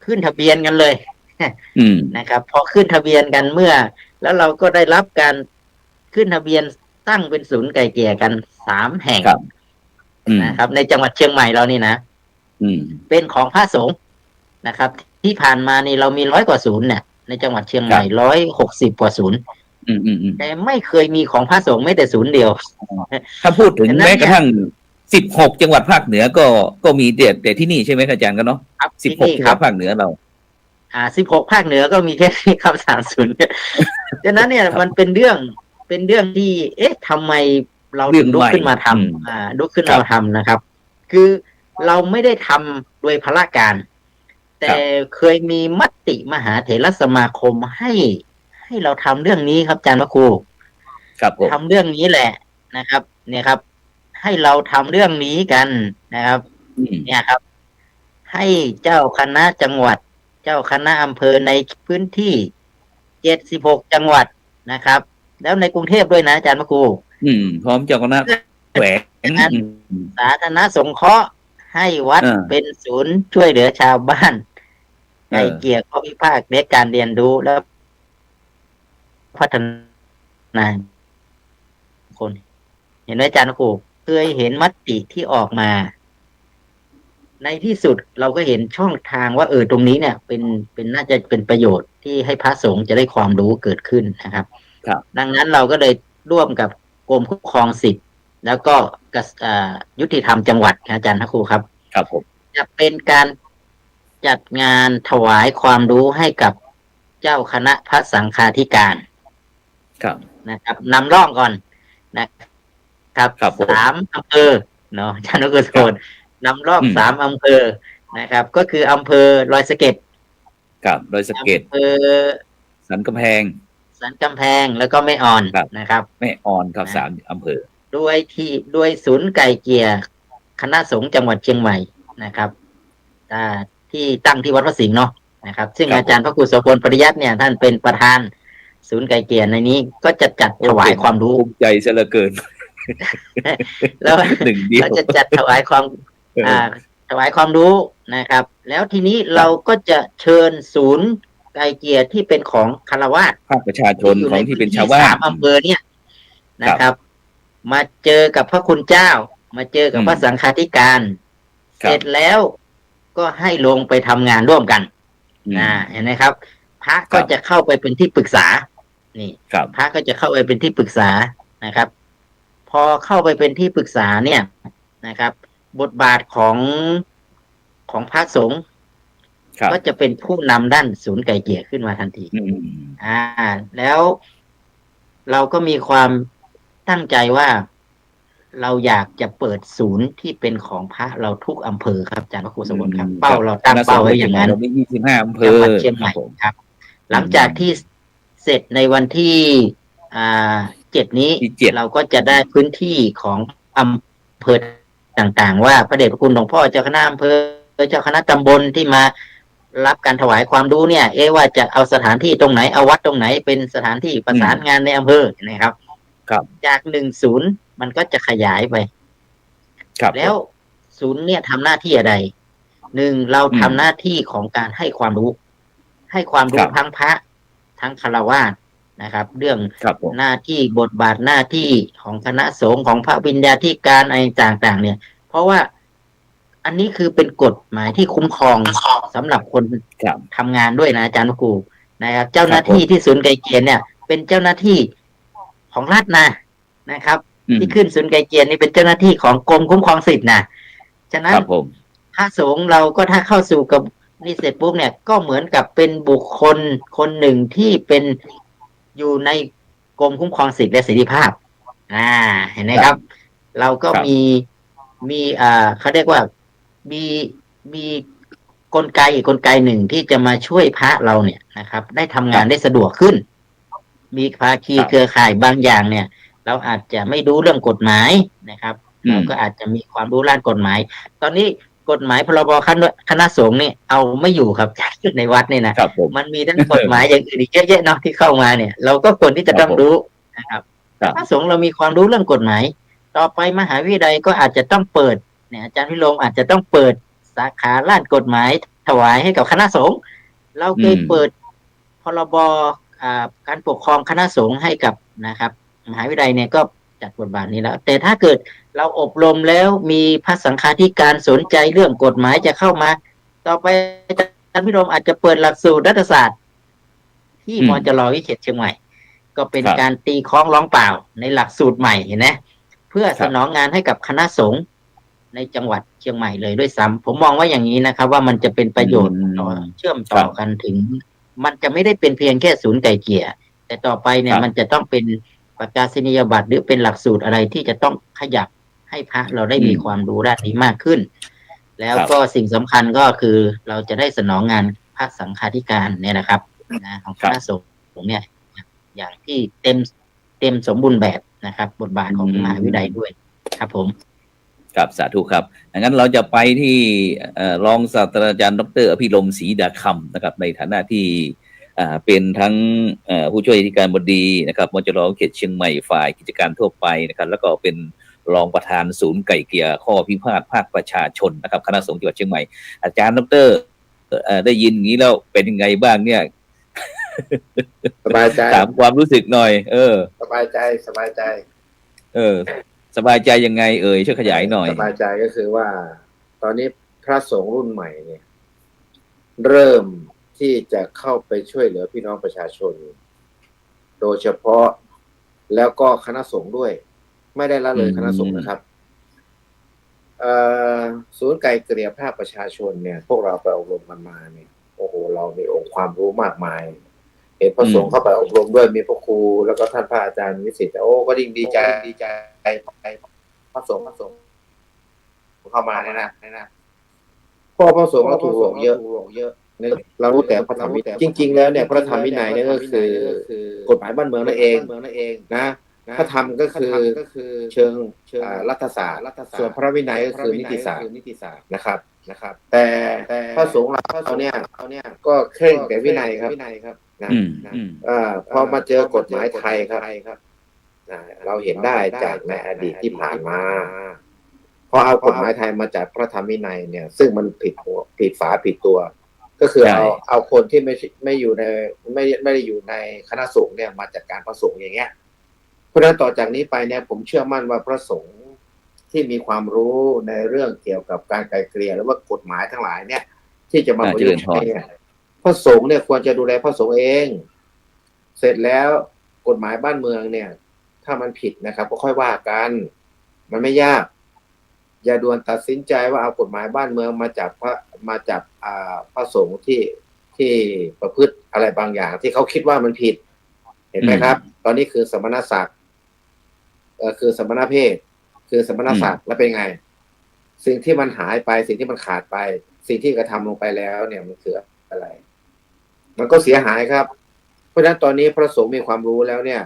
ขึ้นทะเบียนกันเลย อืม นะครับ พอขึ้นทะเบียนกันเมื่อ แล้วเราก็ได้รับการขึ้นทะเบียนตั้งเป็นศูนย์ไก่เกลี่ยกัน3 แห่ง ครับ อืม นะครับ ในจังหวัดเชียงใหม่เรานี่นะ อืม เป็นของพระสงฆ์นะครับ ที่ผ่านมานี่เรามี100 กว่าศูนย์เนี่ยในจังหวัดเชียงใหม่160 กว่าศูนย์ อืมอืมอืม แต่ไม่เคยมีของพระสงฆ์ไม่แต่ศูนย์เดียว ถ้าพูดถึง ฉะนั้น แม้กระทั่ง16 จังหวัดภาคเหนือก็มีแต่ที่นี่ใช่ไหมอาจารย์กันเนาะ ครับที่ 16 นี่ จัง ค ห รั วั บ ดภาคเหนือเรา 16 ภาคเหนือก็มีแค่นี้ครับ3 ศูนย์ ฉะนั้นเนี่ย ครับ มันเป็นเรื่องที่ ทำไมเราถึงลุกขึ้นมาท อืม ำลุกขึ้น ครับ มาทำนะครับ คือเราไม่ได้ทำโดยพละการ แต่เคยมีมติมหาเถรสมาคมให้เราทำเรื่องนี้ครับอาจารย์พระครู ครับผม ทำเรื่องนี้แหละนะครับ เนี่ยครับ ให้เราทำเรื่องนี้กันนะครับ อืม เนี่ยครับ ให้เจ้าคณะจังหวัด เจ้าคณะอำเภอในพื้นที่76 จังหวัดนะครับ แล้วในกรุงเทพด้วยนะอาจารย์พระครู อืม พร้อมเจ้าคณะแขวง งั้น อืม สาธารณสงเคราะห์ให้วัด เออ เป็นศูนย์ช่วยเหลือชาวบ้าน เออ ไก่เกลี่ยข้อพิพาทในการเรียนรู้แล้วพัฒนาคน เห็นไหมอาจารย์ครูเคยเห็นมติที่ออกมา ในที่สุดเราก็เห็นช่องทางว่าตรงนี้เนี่ย เป็นน่าจะเป็นประโยชน์ที่ให้พระสงฆ์จะได้ความรู้เกิดขึ้นนะครับ ครับ ดังนั้นเราก็เลยร่วมกับกรมคุ้มครองสิทธิ์แล้วก็ยุติธรรมจังหวัดอาจารย์ครูครับ ครับผม จะเป็นการจัดงานถวายความรู้ให้กับเจ้าคณะพระสังฆาธิการ ครับ นะครับนำร่องก่อนนะครับ ครับผม 3 อำเภอเนาะอาจารย์นุกโทนนำร่อง อืม 3 อำเภอนะครับ ก็คืออำเภอดอยสะเก็ด ครับโดยสะเก็ด อำเภอ สันกำแพง สันกำแพงแล้วก็แม่อ่อน ครับ นะครับ แม่ออนครับ3 อำเภอ ด้วยศูนย์ไก่เกลี่ยคณะสงฆ์จังหวัดเชียงใหม่นะครับที่ตั้งที่วัดพระสิงห์เนาะนะครับ ซึ่ง ครับ อาจารย์พระครูโสพลปริยัติเนี่ย ท่านเป็นประธานศูนย์ไก่เกลี่ยในนี้ก็จะจัดถวายความรู้ ภูมิใจซะเหลือเกิน แล้ว หนึ่งเดียว เราจะจัดถวายความ เออ ถวายความรู้นะครับ แล้วทีนี้เราก็จะเชิญศูนย์ไก่เกลี่ยที่เป็นของคฤหัสถ์ ภาคประชาชนของที่เป็นชาวบ้าน 3 อำเภอเนี่ยนะครับ มาเจอกับพระคุณเจ้า มาเจอกับพระสังฆาธิการ ครั เสร็ บ จแล้วก็ให้ลงไปทำงานร่วมกัน อืม เห็นไหมครับ พระก็ ครับ จะเข้าไปเป็นที่ปรึกษา นี่ ครับ พระก็จะเข้าไปเป็นที่ปรึกษานะครับ พอเข้าไปเป็นที่ปรึกษาเนี่ยนะครับ บทบาทของพระสงฆ์ ครับ ก็จะเป็นผู้นำด้านศูนย์ไก่เกลี่ยขึ้นมาทันที อืม แล้วเราก็มีความตั้งใจว่าเราอยากจะเปิดศูนย์ที่เป็นของพระเราทุกอำเภอครับอาจารย์พระครูสมบูรณ์ครับ เป้าเราตั้งเป้าไว้อย่างนั้น เรามี25 อำเภ จัง อ หวัดเชียงใหม่ ครับผม ครับ หลังจากที่เสร็จในวันที่7 นี้ ที่7 เราก็จะได้พื้นที่ของอำเภอต่างๆ ว่าพระเดชพระคุณหลวงพ่อเจ้าคณะอำเภอเจ้าคณะตำบลที่มารับการถวายความรู้เนี่ย ว่าจะเอาสถานที่ตรงไหนเอาวัดตรงไหนเป็นสถานที่ประสานงานในอำเภอนะครับ ครับ จาก10มันก็จะขยายไป ครับ แล้วศูนย์เนี่ยทำหน้าที่อะไรเราทำหน้าที่ของการให้ความรู้ ให้ความรู้ทั้งพระทั้งฆราวาสนะครับ เรื่อง ครับผม หน้าที่บทบาทหน้าที่ของคณะสงฆ์ของพระวิญญาธิการอะไรต่างๆ เนี่ย เพราะว่าอันนี้คือเป็นกฎหมายที่คุ้มครองสำหรับคน ครับ ทำงานด้วยนะอาจารย์ครูนะครับ เจ้าหน้าที่ที่ศูนย์ไกลเกลี่ยเนี่ย เป็นเจ้าหน้าที่ของรัฐนะครับ อืม ที่ขึ้นศูนย์ไกลเกลี่ยนี่เป็นเจ้าหน้าที่ของกรมคุ้มครองสิทธิ์นะฉะนั้ คน รับผม พระสงฆ์เราก็ถ้าเข้าสู่กับนี่เสร็จปุ๊บเนี่ยก็เหมือนกับเป็นบุคคลคนหนึ่งที่เป็นอยู่ในกรมคุ้มครองสิทธิและเสรีภาพเห็นไหมครับ เราก็ ครับ มีเขาเรียกว่ามีกลไกหนึ่งที่จะมาช่วยพระเราเนี่ยนะครับ ได้ทำงานได้สะดวกขึ้น มีภาคีเครือข่ายบางอย่างเนี่ย เราอาจจะไม่รู้เรื่องกฎหมายนะครับ เราก็อาจจะมีความรู้ด้านกฎหมาย ตอนนี้กฎหมายพรบคณะสงฆ์นี่เอาไม่อยู่ครับ ในวัดนี่นะครับ ผม มันมีทั้งกฎหมายอย่างอื่นอีกเยอะแยะเนาะที่เข้ามาเนี่ย เราก็ควรที่จะต้องรู้ นะครับ ครับ พระสงฆ์เรามีความรู้เรื่องกฎหมาย ต่อไปมหาวิทยาลัยก็อาจจะต้องเปิดเนี่ยอาจารย์พิรมอาจจะต้องเปิดสาขาด้านกฎหมายถวายให้กับคณะสงฆ์เราเคยเปิดพรบการปกครองคณะสงฆ์ให้กับนะครับมหาวิทยาลัยเนี่ยก็จัดบทบาทนี้แล้ว แต่ถ้าเกิดเราอบรมแล้วมีพระสังฆาธิการสนใจเรื่องกฎหมายจะเข้ามา ต่อไปอาจารย์พิรมอาจจะเปิดหลักสูตรรัฐศาสตร์ ที่มจรวิเศษเชียงใหม่ ก็เป็นการตีคล้องร้องเปล่าในหลักสูตรใหม่เห็นไหมเพื่อสนองงานให้กับคณะสงฆ์ในจังหวัดเชียงใหม่เลยด้วยซ้ำผมมองว่าอย่างนี้นะครับ ว่ามันจะเป็นประโยชน์ต่อเชื่อมต่อกันถึง มันจะไม่ได้เป็นเพียงแค่ศูนย์ไก่เกลี่ยแต่ต่อไปเนี่ยมันจะต้องเป็นประกาศนียบัตรหรือเป็นหลักสูตรอะไรที่จะต้องขยับให้พระเราได้มีความรู้ด้านนี้มากขึ้น แล้วก็สิ่งสำคัญก็คือเราจะได้สนองงานพระสังฆาธิการเนี่ยนะครับนะของคณะสงฆ์เนี่ยอย่างที่เต็มสมบูรณ์แบบนะครับบทบาทของมหาวิทยาลัยด้วยครับผมครับสาธุครับงั้นเราจะไปที่รองศาสตราจารย์ดร.อภิรมย์ศรีดาคำนะครับในฐานะที่เป็นทั้งผู้ช่วยอธิการบดีนะครับมจร.เขตเชียงใหม่ฝ่ายกิจการทั่วไปนะครับแล้วก็เป็นรองประธานศูนย์ไก่เกลี่ยข้อพิพาทภาคประชาชนนะครับคณะสงฆ์จังหวัดเชียงใหม่อาจารย์ดร.ได้ยินอย่างนี้แล้วเป็นยังไงบ้างเนี่ยสบายใจถามความรู้สึกหน่อยสบายใจสบายใจสบายใจยังไงช่วยขยายหน่อยสบายใจก็คือว่าตอนนี้พระสงฆ์รุ่นใหม่เนี่ยเริ่มที่จะเข้าไปช่วยเหลือพี่น้องประชาชนโดยเฉพาะแล้วก็คณะสงฆ์ด้วยไม่ได้ละเลยคณะสงฆ์นะครับศูนย์ไกลเกลี่ยภาคประชาชนเนี่ยพวกเราไปอบรมกันมาเนี่ยโอ้โหเรามีองค์ความรู้มากมายเห็นพระสงฆ์เข้าไปอบรมด้วยมีพระครูแล้วก็ท่านพระอาจารย์วิสิทธิ์โอ้ก็ดีใจพระสงฆ์เข้ามาเนี่ยนะพระสงฆ์เราถูกหลอกเยอะเรารู้แต่พระธรรมวินัยจริงๆแล้วเนี่ยพระธรรมวินัยเนี่ยก็คือกฎหมายบ้านเมืองนั่นเองนะพระธรรมก็คือเชิงรัฐศาสตร์ส่วนพระวินัยก็คือนิติศาสตร์นะครับแต่พระสงฆ์เราเนี่ยก็เคร่งแต่วินัยครับนะพอมาเจอกฎหมายไทยครับเราเห็นได้จากในอดีตที่ผ่านมาพอเอากฎหมายไทยมาจากพระธรรมวินัยเนี่ยซึ่งมันผิดฝาผิดตัวก็คือเอาคนที่ไม่อยู่ในไม่ได้อยู่ในคณะสงฆ์เนี่ยมาจัดการพระสงฆ์อย่างเงี้ยเพราะฉะนั้นต่อจากนี้ไปเนี่ยผมเชื่อมั่นว่าพระสงฆ์ที่มีความรู้ในเรื่องเกี่ยวกับการไกลเกลี่ยหรือว่ากฎหมายทั้งหลายเนี่ยที่จะมาประยุกต์ใช้พระสงฆ์เนี่ยควรจะดูแลพระสงฆ์เองเสร็จแล้วกฎหมายบ้านเมืองเนี่ยถ้ามันผิดนะครับก็ค่อยว่ากันมันไม่ยากอย่าด่วนตัดสินใจว่าเอากฎหมายบ้านเมืองมาจับพระสงฆ์ที่ประพฤติอะไรบางอย่างที่เขาคิดว่ามันผิดเห็นไหมครับตอนนี้คือสมณศักดิ์คือสมณเพศคือสมณศักดิ์แล้วเป็นไงสิ่งที่มันหายไปสิ่งที่มันขาดไปสิ่งที่กระทำลงไปแล้วเนี่ยมันคืออะไรมันก็เสียหายครับเพราะฉะนั้นตอนนี้พระสงฆ์มีความรู้แล้วเนี่ย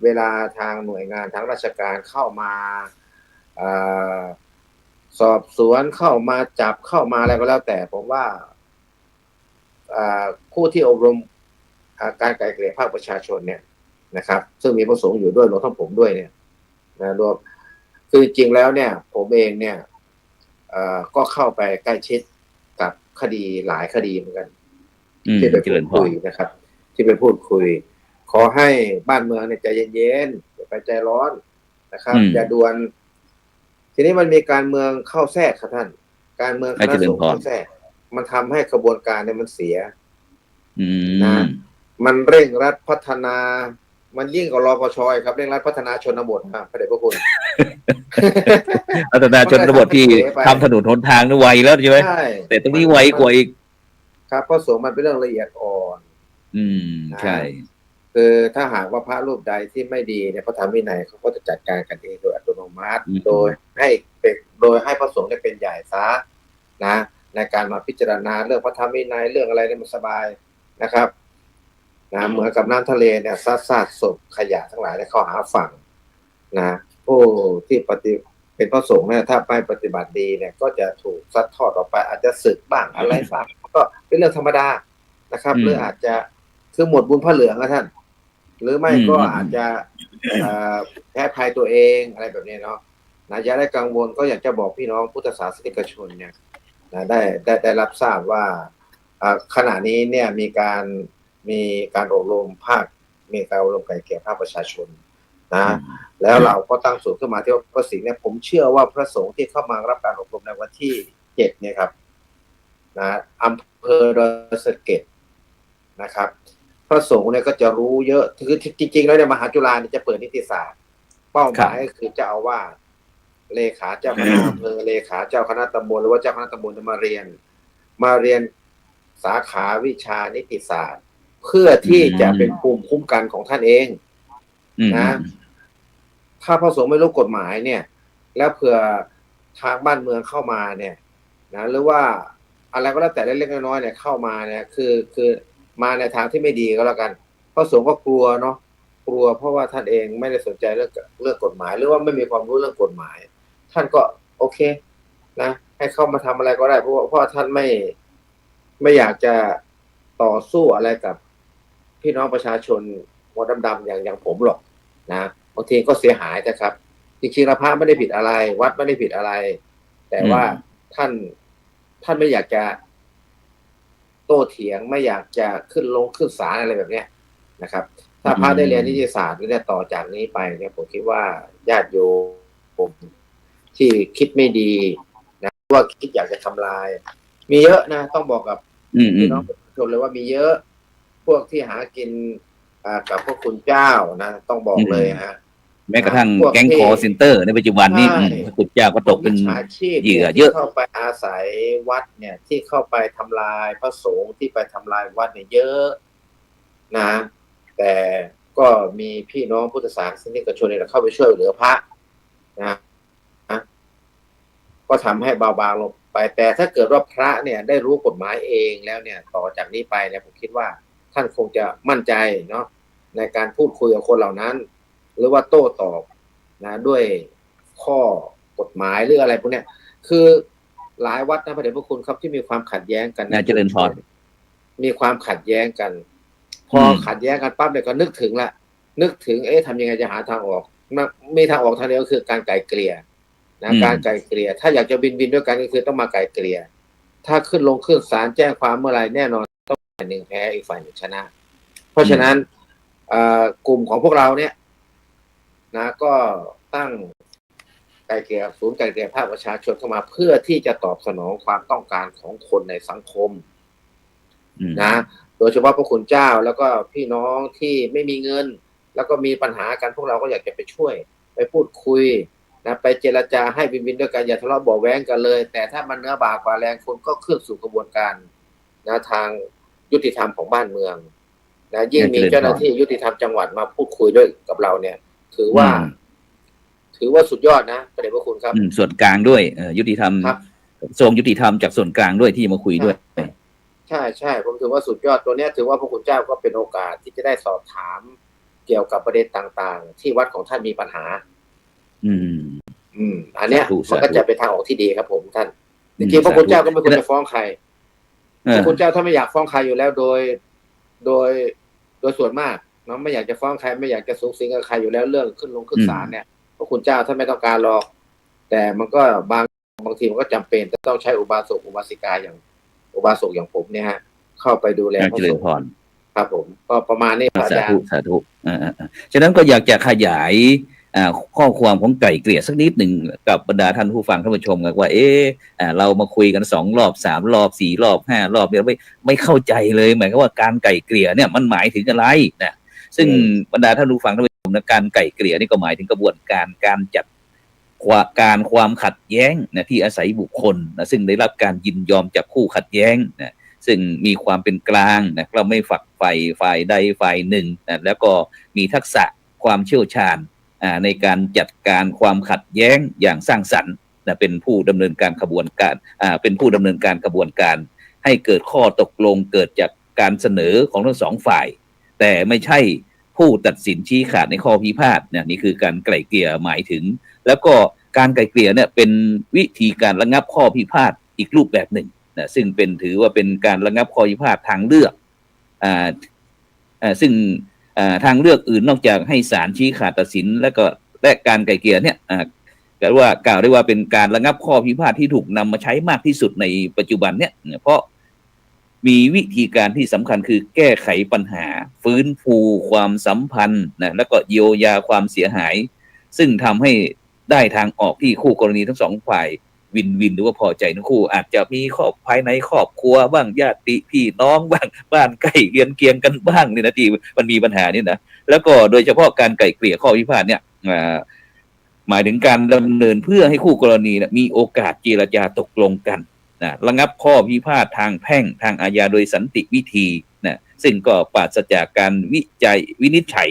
เวลาทางหน่วยงานทางราชการเข้ามาสอบสวนเข้ามาจับเข้ามาอะไรก็แล้วแต่ผมว่าผู้ที่อบรมการไกลเกลี่ยภาคประชาชนเนี่ยนะครับซึ่งมีพระสงฆ์อยู่ด้วยรวมทั้งผมด้วยเนี่ยนะรวมคือจริงแล้วเนี่ยผมเองเนี่ยก็เข้าไปใกล้ชิดกับคดีหลายคดีเหมือนกันที่ไปพูดคุยนะครับที่ไปพูดคุยขอให้บ้านเมืองเนี่ยใจเย็นๆอย่าไปใจร้อนนะครับอย่าด่วนทีนี้มันมีการเมืองเข้าแทรกครับท่านการเมืองคณะสงฆ์เข้าแทรกมันทำให้กระบวนการเนี่ยมันเสียนะมันเร่งรัดพัฒนามันยิ่งกว่ารปช.ครับเร่งรัดพัฒนาชนบทครับพระเดชพระคุณพัฒนาชนบทที่ทำถนนหนทางนี่ไวแล้วใช่ไหมแต่ตรงนี้ไวกว่าอีกครับเพราะสงฆ์มันเป็นเรื่องละเอียดอ่อนใช่คือถ้าหากว่าพระรูปใดที่ไม่ดีเนี่ยพระธรรมวินัยเขาก็จะจัดการกันเองโดยอัตโนมัติโดยให้พระสงฆ์ได้เป็นใหญ่ซะนะในการมาพิจารณาเรื่องพระธรรมวินัยเรื่องอะไรเนี่ยมันสบายนะครับนะเหมือนกับน้ำทะเลเนี่ยซากศพขยะทั้งหลายได้เข้าหาฝั่งนะผู้ที่เป็นพระสงฆ์เนี่ยถ้าไม่ปฏิบัติดีเนี่ยก็จะถูกซัดทอดออกไปอาจจะสึกบ้างอะไรบ้างก็เป็นเรื่องธรรมดานะครับหรืออาจจะคือหมดบุญพระเหลืองนะท่าน หรือไม่ก็อาจจะแพ้ภัยตัวเองอะไรแบบนี้เนาะนะอย่าได้กังวลก็อยากจะบอกพี่น้องพุทธศาสนิกชนเนี่ยนะได้รับทราบว่าขณะนี้เนี่ยมีการอบรมภาคมีการอบรมไกลเกลี่ยภาคประชาชนนะแล้วเราก็ตั้งศูนย์ขึ้นมาที่พระสิงห์เนี่ยผมเชื่อว่าพระสงฆ์ที่เข้ามารับการอบรมในวันที่7เนี่ยครับนะอำเภอดอยสะเก็ดนะครับพระสงฆ์เนี่ยก็จะรู้เยอะคือจริงๆแล้วในมหาจุฬาเนี่ยจะเปิดนิติศาสตร์เป้าหมายก็คือเจ้าอาวาสเลขาเจ้าคณะอำเภอเลขาเจ้าคณะตำบลหรือว่าเจ้าคณะตำบลจะมาเรียนสาขาวิชานิติศาสตร์ เพื่อที่จะเป็นภูมิคุ้มกันของท่านเองนะถ้าพระสงฆ์ไม่รู้กฎหมายเนี่ยแล้วเผื่อทางบ้านเมืองเข้ามาเนี่ยนะหรือว่าอะไรก็แล้วแต่เล็กๆน้อยๆเนี่ยเข้ามาเนี่ยคือมาในทางที่ไม่ดีก็แล้วกันพระสงฆ์ก็กลัวเนาะกลัวเพราะว่าท่านเองไม่ได้สนใจเรื่องกฎหมายหรือว่าไม่มีความรู้เรื่องกฎหมายท่านก็โอเคนะให้เข้ามาทำอะไรก็ได้เพราะท่านไม่อยากจะต่อสู้อะไรกับพี่น้องประชาชนหัวดำๆอย่างผมหรอกนะบางทีก็เสียหายนะครับจริงๆแล้วพระไม่ได้ผิดอะไรวัดไม่ได้ผิดอะไรแต่ว่าท่านไม่อยากจะโต้เถียงไม่อยากจะขึ้นศาลอะไรแบบเนี้ยนะครับถ้าพระได้เรียนนิติศาสตร์เนี่ยต่อจากนี้ไปเนี่ยผมคิดว่าญาติโยมที่คิดไม่ดีนะว่าคิดอยากจะทำลายมีเยอะนะต้องบอกกับพี่น้องประชาชนเลยว่ามีเยอะพวกที่หากินกับพวกคุณเจ้านะต้องบอกเลยฮะแม้กระทั่งแก๊งคอเซ็นเตอร์ในปัจจุบันนี้คุณเจ้าก็ตกเป็นเหยื่อเยอะเข้าไปอาศัยวัดเนี่ยที่เข้าไปทำลายพระสงฆ์ที่ไปทำลายวัดเนี่ยเยอะนะแต่ก็มีพี่น้องพุทธศาสนิกชนเนี่ยเข้าไปช่วยเหลือพระนะก็ทำให้เบาบางลงไปแต่ถ้าเกิดว่าพระเนี่ยได้รู้กฎหมายเองแล้วเนี่ยต่อจากนี้ไปเนี่ยผมคิดว่าท่านคงจะมั่นใจเนาะในการพูดคุยกับคนเหล่านั้นหรือว่าโต้ตอบนะด้วยข้อกฎหมายหรืออะไรพวกเนี้ยคือหลายวัดนะพระเดชพระคุณครับที่มีความขัดแย้งกันนะเจริญพรมีความขัดแย้งกันพอขัดแย้งกันปั๊บเนี่ยก็นึกถึงทำยังไงจะหาทางออกมีทางออกทางเดียวก็คือการไกล่เกลี่ยนะการไกล่เกลี่ยถ้าอยากจะบินด้วยกันก็คือต้องมาไกล่เกลี่ยถ้าขึ้นศาลแจ้งความเมื่อไรแน่นอนต้องฝ่ายหนึ่งแพ้อีกฝ่ายหนึ่งชนะเพราะฉะนั้นกลุ่มของพวกเราเนี่ยนะก็ตั้งไกล่เกลี่ยศูนย์ไกล่เกลี่ยภาคประชาชนเข้ามาเพื่อที่จะตอบสนองความต้องการของคนในสังคมนะโดยเฉพาะพระคุณเจ้าแล้วก็พี่น้องที่ไม่มีเงินแล้วก็มีปัญหากันพวกเราก็อยากจะไปช่วยไปพูดคุยนะไปเจรจาให้บินด้วยกันอย่าทะเลาะเบาะแว้งกันเลยแต่ถ้ามันเนื้อบากกว่าแรงคุณก็ขึ้นสู่กระบวนการนะทางยุติธรรมของบ้านเมืองนะยิ่งมีเจ้าหน้าที่ยุติธรรมจังหวัดมาพูดคุยด้วยกับเราเนี่ยถือว่าสุดยอดนะพระเดชพระคุณครับส่วนกลางด้วยยุติธรรมทรงยุติธรรมจากส่วนกลางด้วยที่มาคุยด้วยใช่ผมถือว่าสุดยอดตัวนี้ถือว่าพระคุณเจ้าก็เป็นโอกาสที่จะได้สอบถามเกี่ยวกับประเด็นต่างๆที่วัดของท่านมีปัญหาอันเนี้ยมันก็จะเป็นทางออกที่ดีครับผมท่านจริงๆพระคุณเจ้าก็ไม่ควรจะฟ้องใครพระคุณเจ้าถ้าไม่อยากฟ้องใครอยู่แล้วโดยส่วนมากเนาะไม่อยากจะฟ้องใครไม่อยากจะสูงสิงกับใครอยู่แล้วเรื่องขึ้นศาลเนี่ยพระคุณเจ้าท่านไม่ต้องการหรอกแต่มันก็บางทีมันก็จำเป็นจะต้องใช้อุบาสกอุบาสิกาอย่างอุบาสกอย่างผมเนี่ยฮะเข้าไปดูแลพระสงฆ์ครับผมก็ประมาณนี้อาจารย์สาธุฉะนั้นก็อยากจะขยายข้อความของไก่เกลี่ยสักนิดหนึ่งกับบรรดาท่านผู้ฟังท่านผู้ชมกันว่าเรามาคุยกัน2 รอบ 3 รอบ 4 รอบ 5 รอบเนี่ยไม่เข้าใจเลยหมายความว่าการไก่เกลี่ยเนี่ยมันหมายถึงอะไรนะซึ่งบรรดาท่านผู้ฟังท่านผู้ชมนะการไก่เกลี่ยนี่ก็หมายถึงกระบวนการจัดความขัดแย้งนะที่อาศัยบุคคลนะซึ่งได้รับการยินยอมจากคู่ขัดแย้งนะซึ่งมีความเป็นกลางนะเราไม่ฝักใฝ่ายใดฝ่ายหนึ่งนะแล้วก็มีทักษะความเชี่ยวชาญในการจัดการความขัดแย้งอย่างสร้างสรรค์นะเป็นผู้ดำเนินการกระบวนการให้เกิดข้อตกลงเกิดจากการเสนอของทั้งสองฝ่ายแต่ไม่ใช่ผู้ตัดสินชี้ขาดในข้อพิพาทเนี่ยนี่คือการไกล่เกลี่ยหมายถึงแล้วก็การไกล่เกลี่ยเนี่ยเป็นวิธีการระงับข้อพิพาทอีกรูปแบบหนึ่งนะซึ่งถือว่าเป็นการระงับข้อพิพาททางเลือกซึ่ง ทางเลือกอื่นนอกจากให้ศาลชี้ขาดตัดสินและการไกล่เกลี่ยเนี่ยกล่าวได้ว่าเป็นการระงับข้อพิพาทที่ถูกนำมาใช้มากที่สุดในปัจจุบันเนี่ยเพราะมีวิธีการที่สำคัญคือแก้ไขปัญหาฟื้นฟูความสัมพันธ์นะแล้วก็เยียวยาความเสียหายซึ่งทำให้ได้ทางออกที่คู่กรณีทั้งสองฝ่ายวินวินหรือว่าพอใจทั้งคู่อาจจะมีภายในครอบครัวบ้างญาติพี่น้องบ้างบ้านใกล้เรือนเคียงกันบ้างนี่นะที่มันมีปัญหานี่นะแล้วก็โดยเฉพาะการไกล่เกลี่ยข้อพิพาทเนี่ยหมายถึงการดำเนินเพื่อให้คู่กรณีนะมีโอกาสเจรจาตกลงกันนะระงับข้อพิพาททางแพ่งทางอาญาโดยสันติวิธีนะซึ่งก็ปราศจากการวินิจฉัย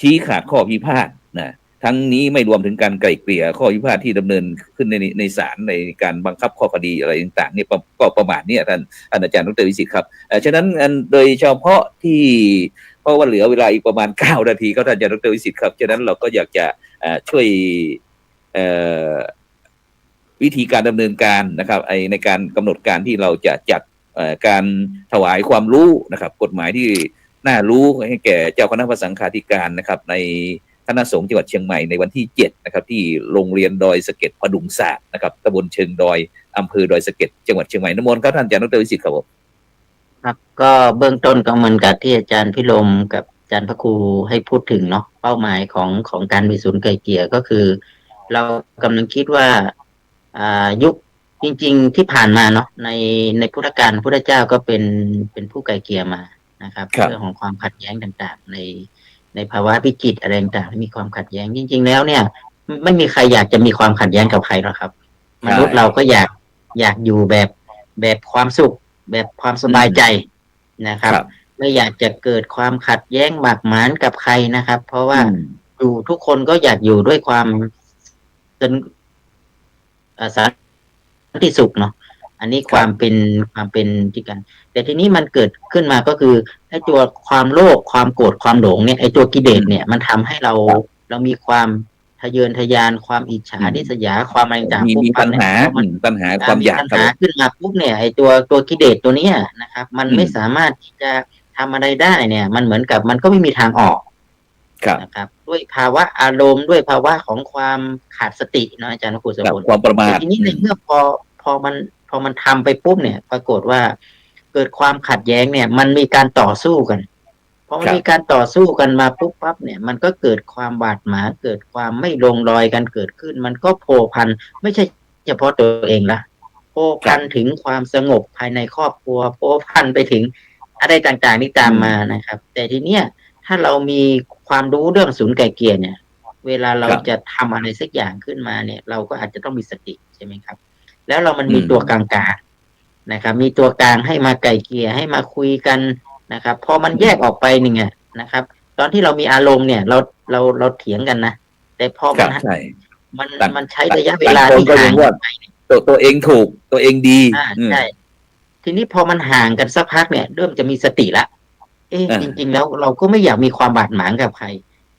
ชี้ขาดข้อพิพาทนะทั้งนี้ไม่รวมถึงการไกล่เกลี่ยข้อพิพาทที่ดำเนินขึ้นในศาลในการบังคับข้อคดีอะไรต่างๆเนี่ยก็ประมาณนี้ท่านอาจารย์ดร.วิสิทธิ์ครับฉะนั้นโดยเฉพาะที่เพราะว่าเหลือเวลาอีกประมาณ9 นาทีก็ท่านอาจารย์ดร.วิสิทธิ์ครับฉะนั้นเราก็อยากจะช่วยวิธีการดำเนินการนะครับในการกำหนดการที่เราจะจัดการถวายความรู้นะครับกฎหมายที่น่ารู้ให้แก่เจ้าคณะพระสังฆาธิการนะครับในคณะสงฆ์จังหวัดเชียงใหม่ในวันที่7นะครับที่โรงเรียนดอยสะเก็ดพดุงศาสตร์นะครับตำบลเชิงดอยอำเภอดอยสะเก็ดจังหวัดเชียงใหม่น้ำมนต์ครับท่านอาจารย์ดร.วิสิทธิ์ครับผมครับก็เบื้องต้นก็เหมือนกับที่อาจารย์พิรมกับอาจารย์พระครูให้พูดถึงเนาะเป้าหมายของการมีศูนย์ไกล่เกลี่ยก็คือ เรากำลังคิดว่ายุคจริงๆที่ผ่านมาเนาะในพุทธกาลพุทธเจ้าก็เป็นผู้ไกล่เกลี่ยมานะครับเรื่องของความขัดแย้งต่างๆในภาวะวิกฤตอะไรต่างๆมีความขัดแย้งจริงๆแล้วเนี่ยไม่มีใครอยากจะมีความขัดแย้งกับใครหรอกครับมนุษย์เราก็อยากอยู่แบบความสุขแบบความสบายใจนะครับไม่อยากจะเกิดความขัดแย้งบากหมางกับใครนะครับเพราะว่าอยู่ทุกคนก็อยากอยู่ด้วยความสันติสุขเนาะอันนี้ความเป็นที่กันแต่ทีนี้มันเกิดขึ้นมาก็คือไอ้ตัวความโลภความโกรธความหลงเนี่ยไอ้ตัวกิเลสเนี่ยมันทำให้เรามีความทะเยอทะยานความอิจฉาริษยาความอะไรต่างๆมีปัญหาความอยากปัญหาขึ้นมาปุ๊บเนี่ยไอ้ตัวกิเลสตัวนี้นะครับมันไม่สามารถที่จะทำอะไรได้เนี่ยมันเหมือนกับมันก็ไม่มีทางออกนะครับด้วยภาวะอารมณ์ด้วยภาวะของความขาดสติเนาะอาจารย์ครูสมบูรณ์ความประมาททีนี้ในเมื่อพอมันทำไปปุ๊บเนี่ยปรากฏว่าเกิดความขัดแย้งเนี่ยมันมีการต่อสู้กันพอมันมีการต่อสู้กันมาปุ๊บปั๊บเนี่ยมันก็เกิดความบาดหมางเกิดความไม่ลงรอยกันเกิดขึ้นมันก็โผพันไม่ใช่เฉพาะตัวเองละโผพันถึงความสงบภายในครอบครัวโผพันไปถึงอะไรต่างๆที่ตามมานะครับแต่ทีเนี้ยถ้าเรามีความรู้เรื่องศูนย์ไกล่เกลี่ยเนี่ยเวลาเราจะทำอะไรสักอย่างขึ้นมาเนี่ยเราก็อาจจะต้องมีสติใช่ไหมครับแล้วมันมีตัวกลางนะครับมีตัวกลางให้มาไกล่เกลี่ยให้มาคุยกันนะครับพอมันแยกออกไปเนี่ยนะครับตอนที่เรามีอารมณ์เนี่ยเราเถียงกันนะแต่พอมันใช้ระยะเวลาที่ห่างไปตัวเองถูกตัวเองดีใช่ทีนี้พอมันห่างกันสักพักเนี่ยเริ่มจะมีสติละจริงๆแล้วเราก็ไม่อยากมีความบาดหมางกับใคร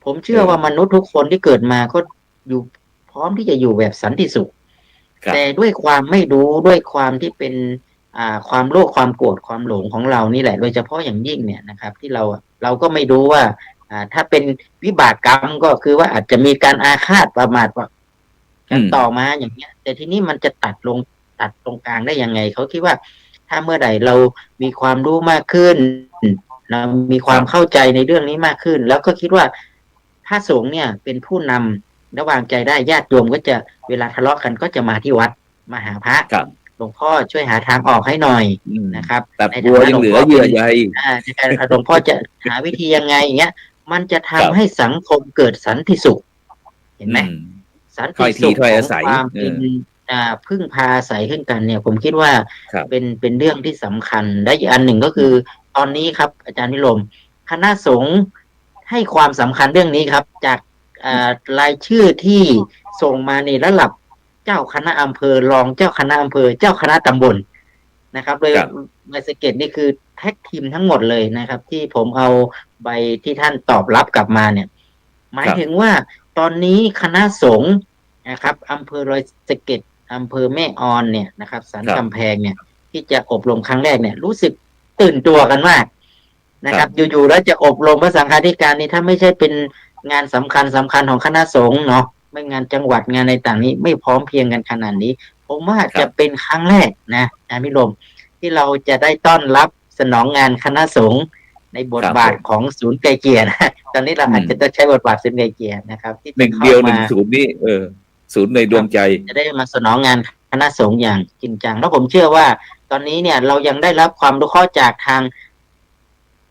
ผมเชื่อว่ามนุษย์ทุกคนที่เกิดมาก็อยู่พร้อมที่จะอยู่แบบสันติสุขแต่ด้วยความไม่รู้ด้วยความที่เป็นความโลภความโกรธความหลงของเรานี่แหละโดยเฉพาะอย่างยิ่งเนี่ยนะครับที่เราก็ไม่รู้ว่าถ้าเป็นวิบากกรรมก็คือว่าอาจจะมีการอาฆาตประมาทว่ากันต่อมาอย่างเงี้ยแต่ทีนี้มันจะตัดตรงกลางได้ยังไงเขาคิดว่าถ้าเมื่อใดเรามีความรู้มากขึ้นเรามีความเข้าใจในเรื่องนี้มากขึ้นแล้วก็คิดว่าพระสงฆ์เนี่ยเป็นผู้นำระวางใจได้ญาติโยมก็จะเวลาทะเลาะกันก็จะมาที่วัดมาหาพระหลวงพ่อช่วยหาทางออกให้หน่อยนะครับในบัวยังเหลือเยื่อใยหลวงพ่อจะหาวิธียังไงอย่างเงี้ยมันจะทำให้สังคมเกิดสันติสุขเห็นไหมสันติสุขของความเป็นพึ่งพาอาศัยขึ้นกันเนี่ยผมคิดว่าเป็นเรื่องที่สำคัญและอีกอันหนึ่งก็คือตอนนี้ครับอาจารย์นิรมคณะสงฆ์ให้ความสำคัญเรื่องนี้ครับจากรายชื่อที่ส่งมาในระดับเจ้าคณะอำเภอรองเจ้าคณะอำเภอเจ้าคณะตำบลนะครับโดยใบสเก็ตนี่คือแท็กทีมทั้งหมดเลยนะครับที่ผมเอาใบที่ท่านตอบรับกลับมาเนี่ยหมายถึงว่าตอนนี้คณะสงฆ์นะครับอำเภอดอยสะเก็ดอำเภอแม่ออนเนี่ยนะครับสันกำแพงเนี่ยที่จะอบรมครั้งแรกเนี่ยรู้สึกตื่นตัวกันมาก นะครับ อยู่ๆแล้วจะอบรมพระสังฆาธิการนี่ถ้าไม่ใช่เป็นงานสำคัญของคณะสงฆ์เนาะไม่งานจังหวัดงานในต่างนี้ไม่พร้อมเพรียงกันขนาดนี้ผมว่าจะเป็นครั้งแรกนะอาพิรมที่เราจะได้ต้อนรับสนองงานคณะสงฆ์ในบทบาทของศูนย์ไกลเกลี่ยนะตอนนี้เราอาจจะต้องใช้บทบาทศูนย์ไกลเกลี่ยนะครับที่ หนึ่ง เข้า เดียวห มา นึ่งศูนย์นี่ศูนย์ในดวงใจ จะได้มาสนองงานคณะสงฆ์อย่างจริงจังแล้วผมเชื่อว่า ตอนนี้เนี่ยเรายังได้รับความรู้ข้อจากทาง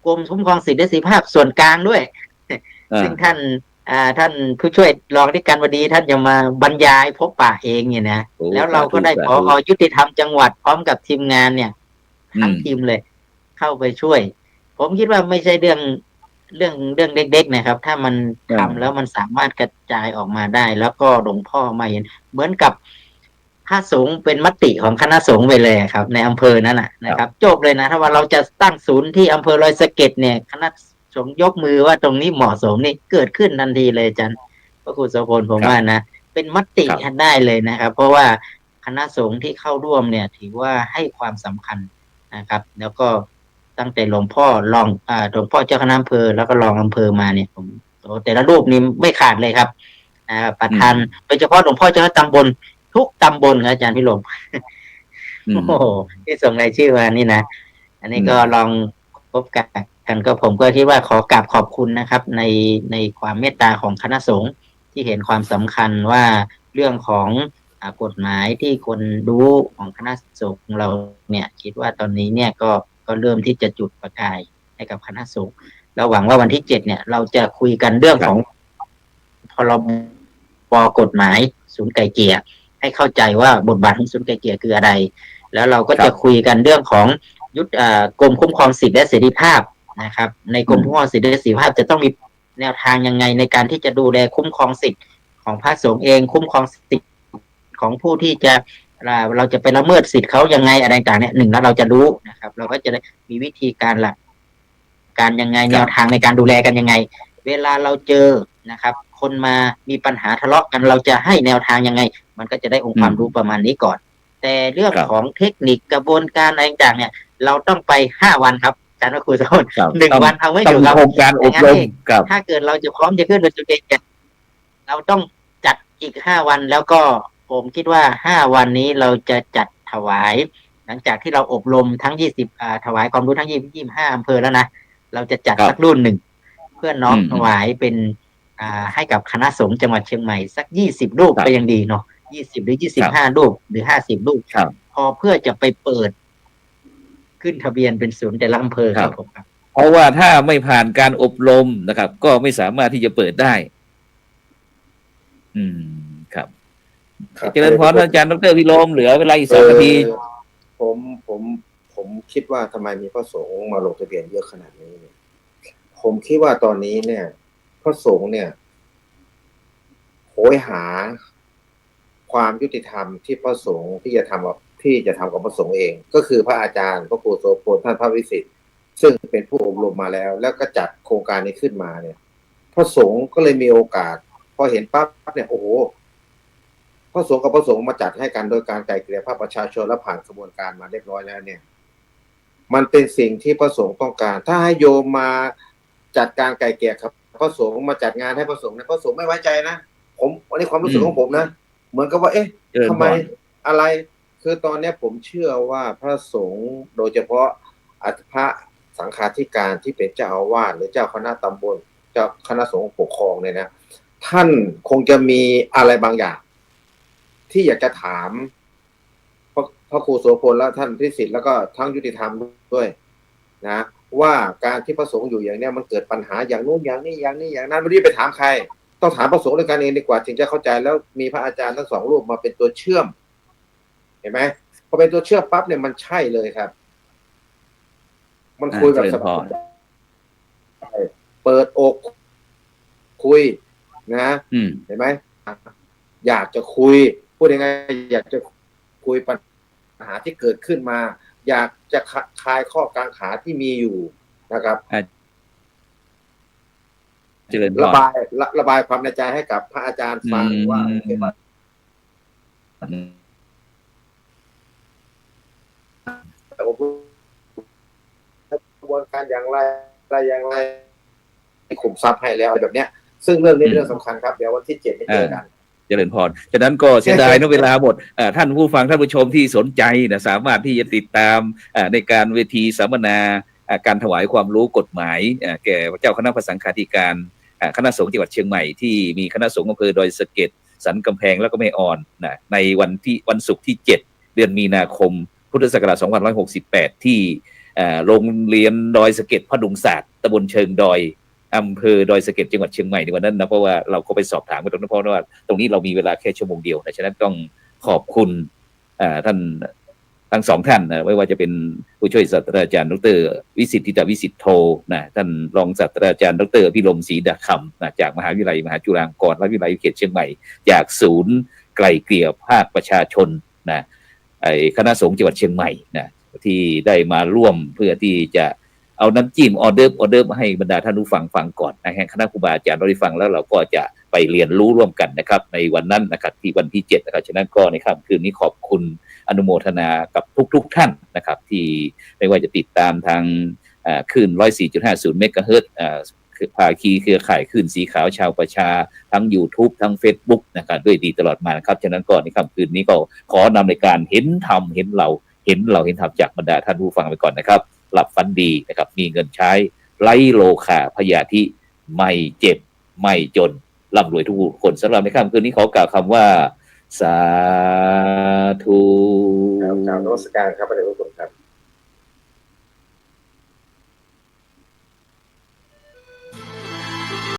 กรมคุ้มครองสิทธิและเสรีภาพส่วนกลางด้วย ซึ่งท่านผู้ช่วยรองอธิการบดีท่านจะมาบรรยายพบปะเองเนี่ยนะแล้วเราก็ได้ผอ.ยุติธรรมจังหวัดพร้อมกับทีมงานเนี่ยทั้งทีมเลยเข้าไปช่วย ผมคิดว่าไม่ใช่เรื่องเด็กๆนะครับ ถ้ามันทำแล้วมันสามารถกระจายออกมาได้ แล้วก็หลวงพ่อมาเห็นเหมือนกับพระสงฆ์เป็นมติของคณะสงฆ์ไปเลยครับ ในอำเภอนั้นนะครับจบเลยนะถ้าว่าเราจะตั้งศูนย์ที่อำเภอลอยสะเก็ดเนี่ยคณะสงฆ์ยกมือว่าตรงนี้เหมาะสมนี่เกิดขึ้นทันทีเลยอาจารย์พระครูโสพลผมว่านะเป็นมติได้เลยนะครับ เพราะว่าคณะสงฆ์ที่เข้าร่วมเนี่ยถือว่าให้ความสำคัญนะครับ แล้วก็ตั้งแต่หลวงพ่อรองหลวงพ่อเจ้าคณะอำเภอแล้วก็รองอำเภอมาเนี่ยผมแต่ละรูปนี้ไม่ขาดเลยครับประธานโดยเฉพาะหลวงพ่อเจ้าคณะตำบลทุกตำบลอาจารย์พิรมโอ้โหที่ส่งรายชื่อมานี่นะอันนี้ก็ลองพบกันก็ผมก็คิดว่าขอกราบขอบคุณนะครับ ในความเมตตาของคณะสงฆ์ที่เห็นความสำคัญว่าเรื่องของกฎหมายที่คนรู้ของคณะสงฆ์เราเนี่ยคิดว่าตอนนี้เนี่ยก็เริ่มที่จะจุดประกายให้กับคณะสงฆ์เราหวังว่าวันที่7เนี่ยเราจะคุยกันเรื่องของพรบกฎหมายศูนย์ไกลเกลี่ยให้เข้าใจว่าบทบาทของศูนย์ไกลเกลี่ยคืออะไรแล้วเราก็จะคุยกันเรื่องของกรมคุ้มครองสิทธิและเสรีภาพนะครับในกรมคุ้มครองสิทธิและเสรีภาพจะต้องมีแนวทางยังไงในการที่จะดูแลคุ้มครองสิทธิของพระสงฆ์เองคุ้มครองสิทธิของผู้ที่จะเราจะไปละเมิดสิทธิเขายังไงอะไรต่างเนี่ยหนึ่งแล้วเราจะรู้นะครับเราก็จะได้มีวิธีการหลักการยังไงแนวทางในการดูแลกันยังไงเวลาเราเจอนะครับคนมามีปัญหาทะเลาะกันเราจะให้แนวทางยังไงมันก็จะได้องค์ความรู้ประมาณนี้ก่อนแต่เรื่องของเทคนิคกระบวนการอะไรต่างๆเนี่ยเราต้องไป5 วันครับอาจารย์ว่าครูสอน1 วันเอาไม่อยู่ครับ โครงการอบรมกับถ้าเกิดเราจะพร้อมจะขึ้นเป็นจุดเด่นเราต้องจัดอีก5 วันแล้วก็ผมคิดว่า5 วันนี้เราจะจัดถวายหลังจากที่เราอบรมทั้ง20ถวายความรู้ทั้ง25อำเภอแล้วนะเราจะจัดสักรุ่นหนึ่งเพื่อน้อมถวายเป็นให้กับคณะสงฆ์จังหวัดเชียงใหม่สัก20 รูปก็ยังดีเนาะ20 หรือ 25 รูปหรือ50 รูปพอเพื่อจะไปเปิดขึ้นทะเบียนเป็นศูนย์แต่ละอำเภอครับผมครับเพราะว่าถ้าไม่ผ่านการอบรมนะครับก็ไม่สามารถที่จะเปิดได้ครับเจริญพรอาจารย์ดร.พิรมเหลือเวลาอีก3 นาทีผมคิดว่าทำไมมีพระสงฆ์มาลงทะเบียนเยอะขนาดนี้เนี่ยผมคิดว่าตอนนี้เนี่ยพระสงฆ์เนี่ยโหยหาความยุติธรรมที่พระสงฆ์ที่จะทำกับพระสงฆ์เองก็คือพระอาจารย์พระครูโสพลท่านพระวิสิทธิ์ซึ่งเป็นผู้อบรมมาแล้วก็จัดโครงการนี้ขึ้นมาเนี่ยพระสงฆ์ก็เลยมีโอกาสพอเห็นปั๊บเนี่ยโอ้โหพระสงฆ์กับพระสงฆ์มาจัดให้กันโดยการไกล่เกลี่ยภาคประชาชนและผ่านกระบวนการมาเรียบร้อยแล้วเนี่ยมันเป็นสิ่งที่พระสงฆ์ต้องการถ้าให้โยมมาจัดการไกล่เกลี่ยครับพระสงฆ์มาจัดงานให้พระสงฆ์เนี่ยพระสงฆ์ไม่ไว้ใจนะอันนี้ความรู้สึกของผมนะเหมือนกับว่าทำไมอะไรคือตอนนี้ผมเชื่อว่าพระสงฆ์โดยเฉพาะพระสังฆาธิการที่เป็นเจ้าอาวาสหรือเจ้าคณะตำบลเจ้าคณะสงฆ์ปกครองเนี่ยนะท่านคงจะมีอะไรบางอย่างที่อยากจะถามพระครูโสพลและท่านพิสิทธิ์แล้วก็ทั้งยุติธรรมด้วยนะว่าการที่พระสงฆ์อยู่อย่างนี้มันเกิดปัญหาอย่างนู้นอย่างนี้อย่างนั้นไม่ได้ไปถามใครต้องถามพระสงฆ์ด้วยกันเองดีกว่าถึงจะเข้าใจแล้วมีพระอาจารย์ทั้ง2 รูปมาเป็นตัวเชื่อมเห็นไหมพอเป็นตัวเชื่อมปั๊บเนี่ยมันใช่เลยครับมันคุยแบบสบายเปิดอกคุยนะเห็นไหมอยากจะคุยพูดยังไงอยากจะคุยปัญหาที่เกิดขึ้นมาอยากจะคลายข้อกังขาที่มีอยู่นะครับระบายความในใจให้กับพระอาจารย์ฟังว่ากระบวนการอย่างไร อะไรอย่างไรขุมทรัพย์ให้แล้วอะไรแบบเนี้ย ซึ่งเรื่องนี้เป็นเรื่องสำคัญครับเดี๋ยววันที่7นี้เจอกัน เจริญพรฉะนั้นก็เสียดายนะเวลาหมดท่านผู้ฟังท่านผู้ชมที่สนใจนะสามารถที่จะติดตามในการเวทีสัมมนาการถวายความรู้กฎหมายแก่เจ้าคณะพระสังฆาธิการคณะสงฆ์จังหวัดเชียงใหม่ที่มีคณะสงฆ์อำเภอดอยสะเก็ดสันกำแพงแล้วก็แม่อ่อนนะในวันศุกร์ที่7เดือนมีนาคมพุทธศักราช2568ที่โรงเรียนดอยสะเก็ดพดุงศาสตร์ตำบลเชิงดอยอำเภอดอยสะเก็ดจังหวัดเชียงใหม่ในวันนั้นนะเพราะว่าเราก็ไปสอบถามกันตรงนั้นเพราะว่าตรงนี้เรามีเวลาแค่ชั่วโมงเดียวนะฉะนั้นต้องขอบคุณท่านทั้งสองท่านนะไม่ว่าจะเป็นผู้ช่วยศาสตราจารย์ดร.วิสิทธิตวิสิทธิโทนะท่านรองศาสตราจารย์ดร.พิรมศรีดาคำนะจากมหาวิทยาลัยมหาจุฬาลงกรณ์และวิทยาลัยเขตเชียงใหม่จากศูนย์ไกล่เกลี่ยภาคประชาชนนะคณะสงฆ์จังหวัดเชียงใหม่นะที่ได้มาร่วมเพื่อที่จะเอาน้ำจิ้มออเดิร์ฟมาให้บรรดาท่านผู้ฟังก่อนนะแห่งคณะครูบาอาจารย์เราได้ฟังแล้วเราก็จะไปเรียนรู้ร่วมกันนะครับในวันนั้นนะครับที่วันที่7นะครับฉะนั้นก็ในค่ำคืนนี้ขอบคุณอนุโมทนากับทุกท่านนะครับที่ไม่ว่าจะติดตามทางคลื่น 104.50 เมกะเฮิรตซ์ภาคีเครือข่ายคลื่นสีขาวชาวประชาทั้ง YouTube ทั้ง Facebook นะครับด้วยดีตลอดมานะครับฉะนั้นก็ในค่ำคืนนี้ก็ขอนำในการเห็นธรรมเห็นเราเห็นธรรมจากบรรดาท่านผู้ฟังไปก่อนนะครับหลับฝันดีนะครับมีเงินใช้ไร้โลคาพยาธิไม่เจ็บไม่จนร่ำรวยทุกคนสำหรับในค่ำคืนนี้ขอกล่าวคำว่าสาธุ ครับนมัสการครับพระเดชพระคุณครับ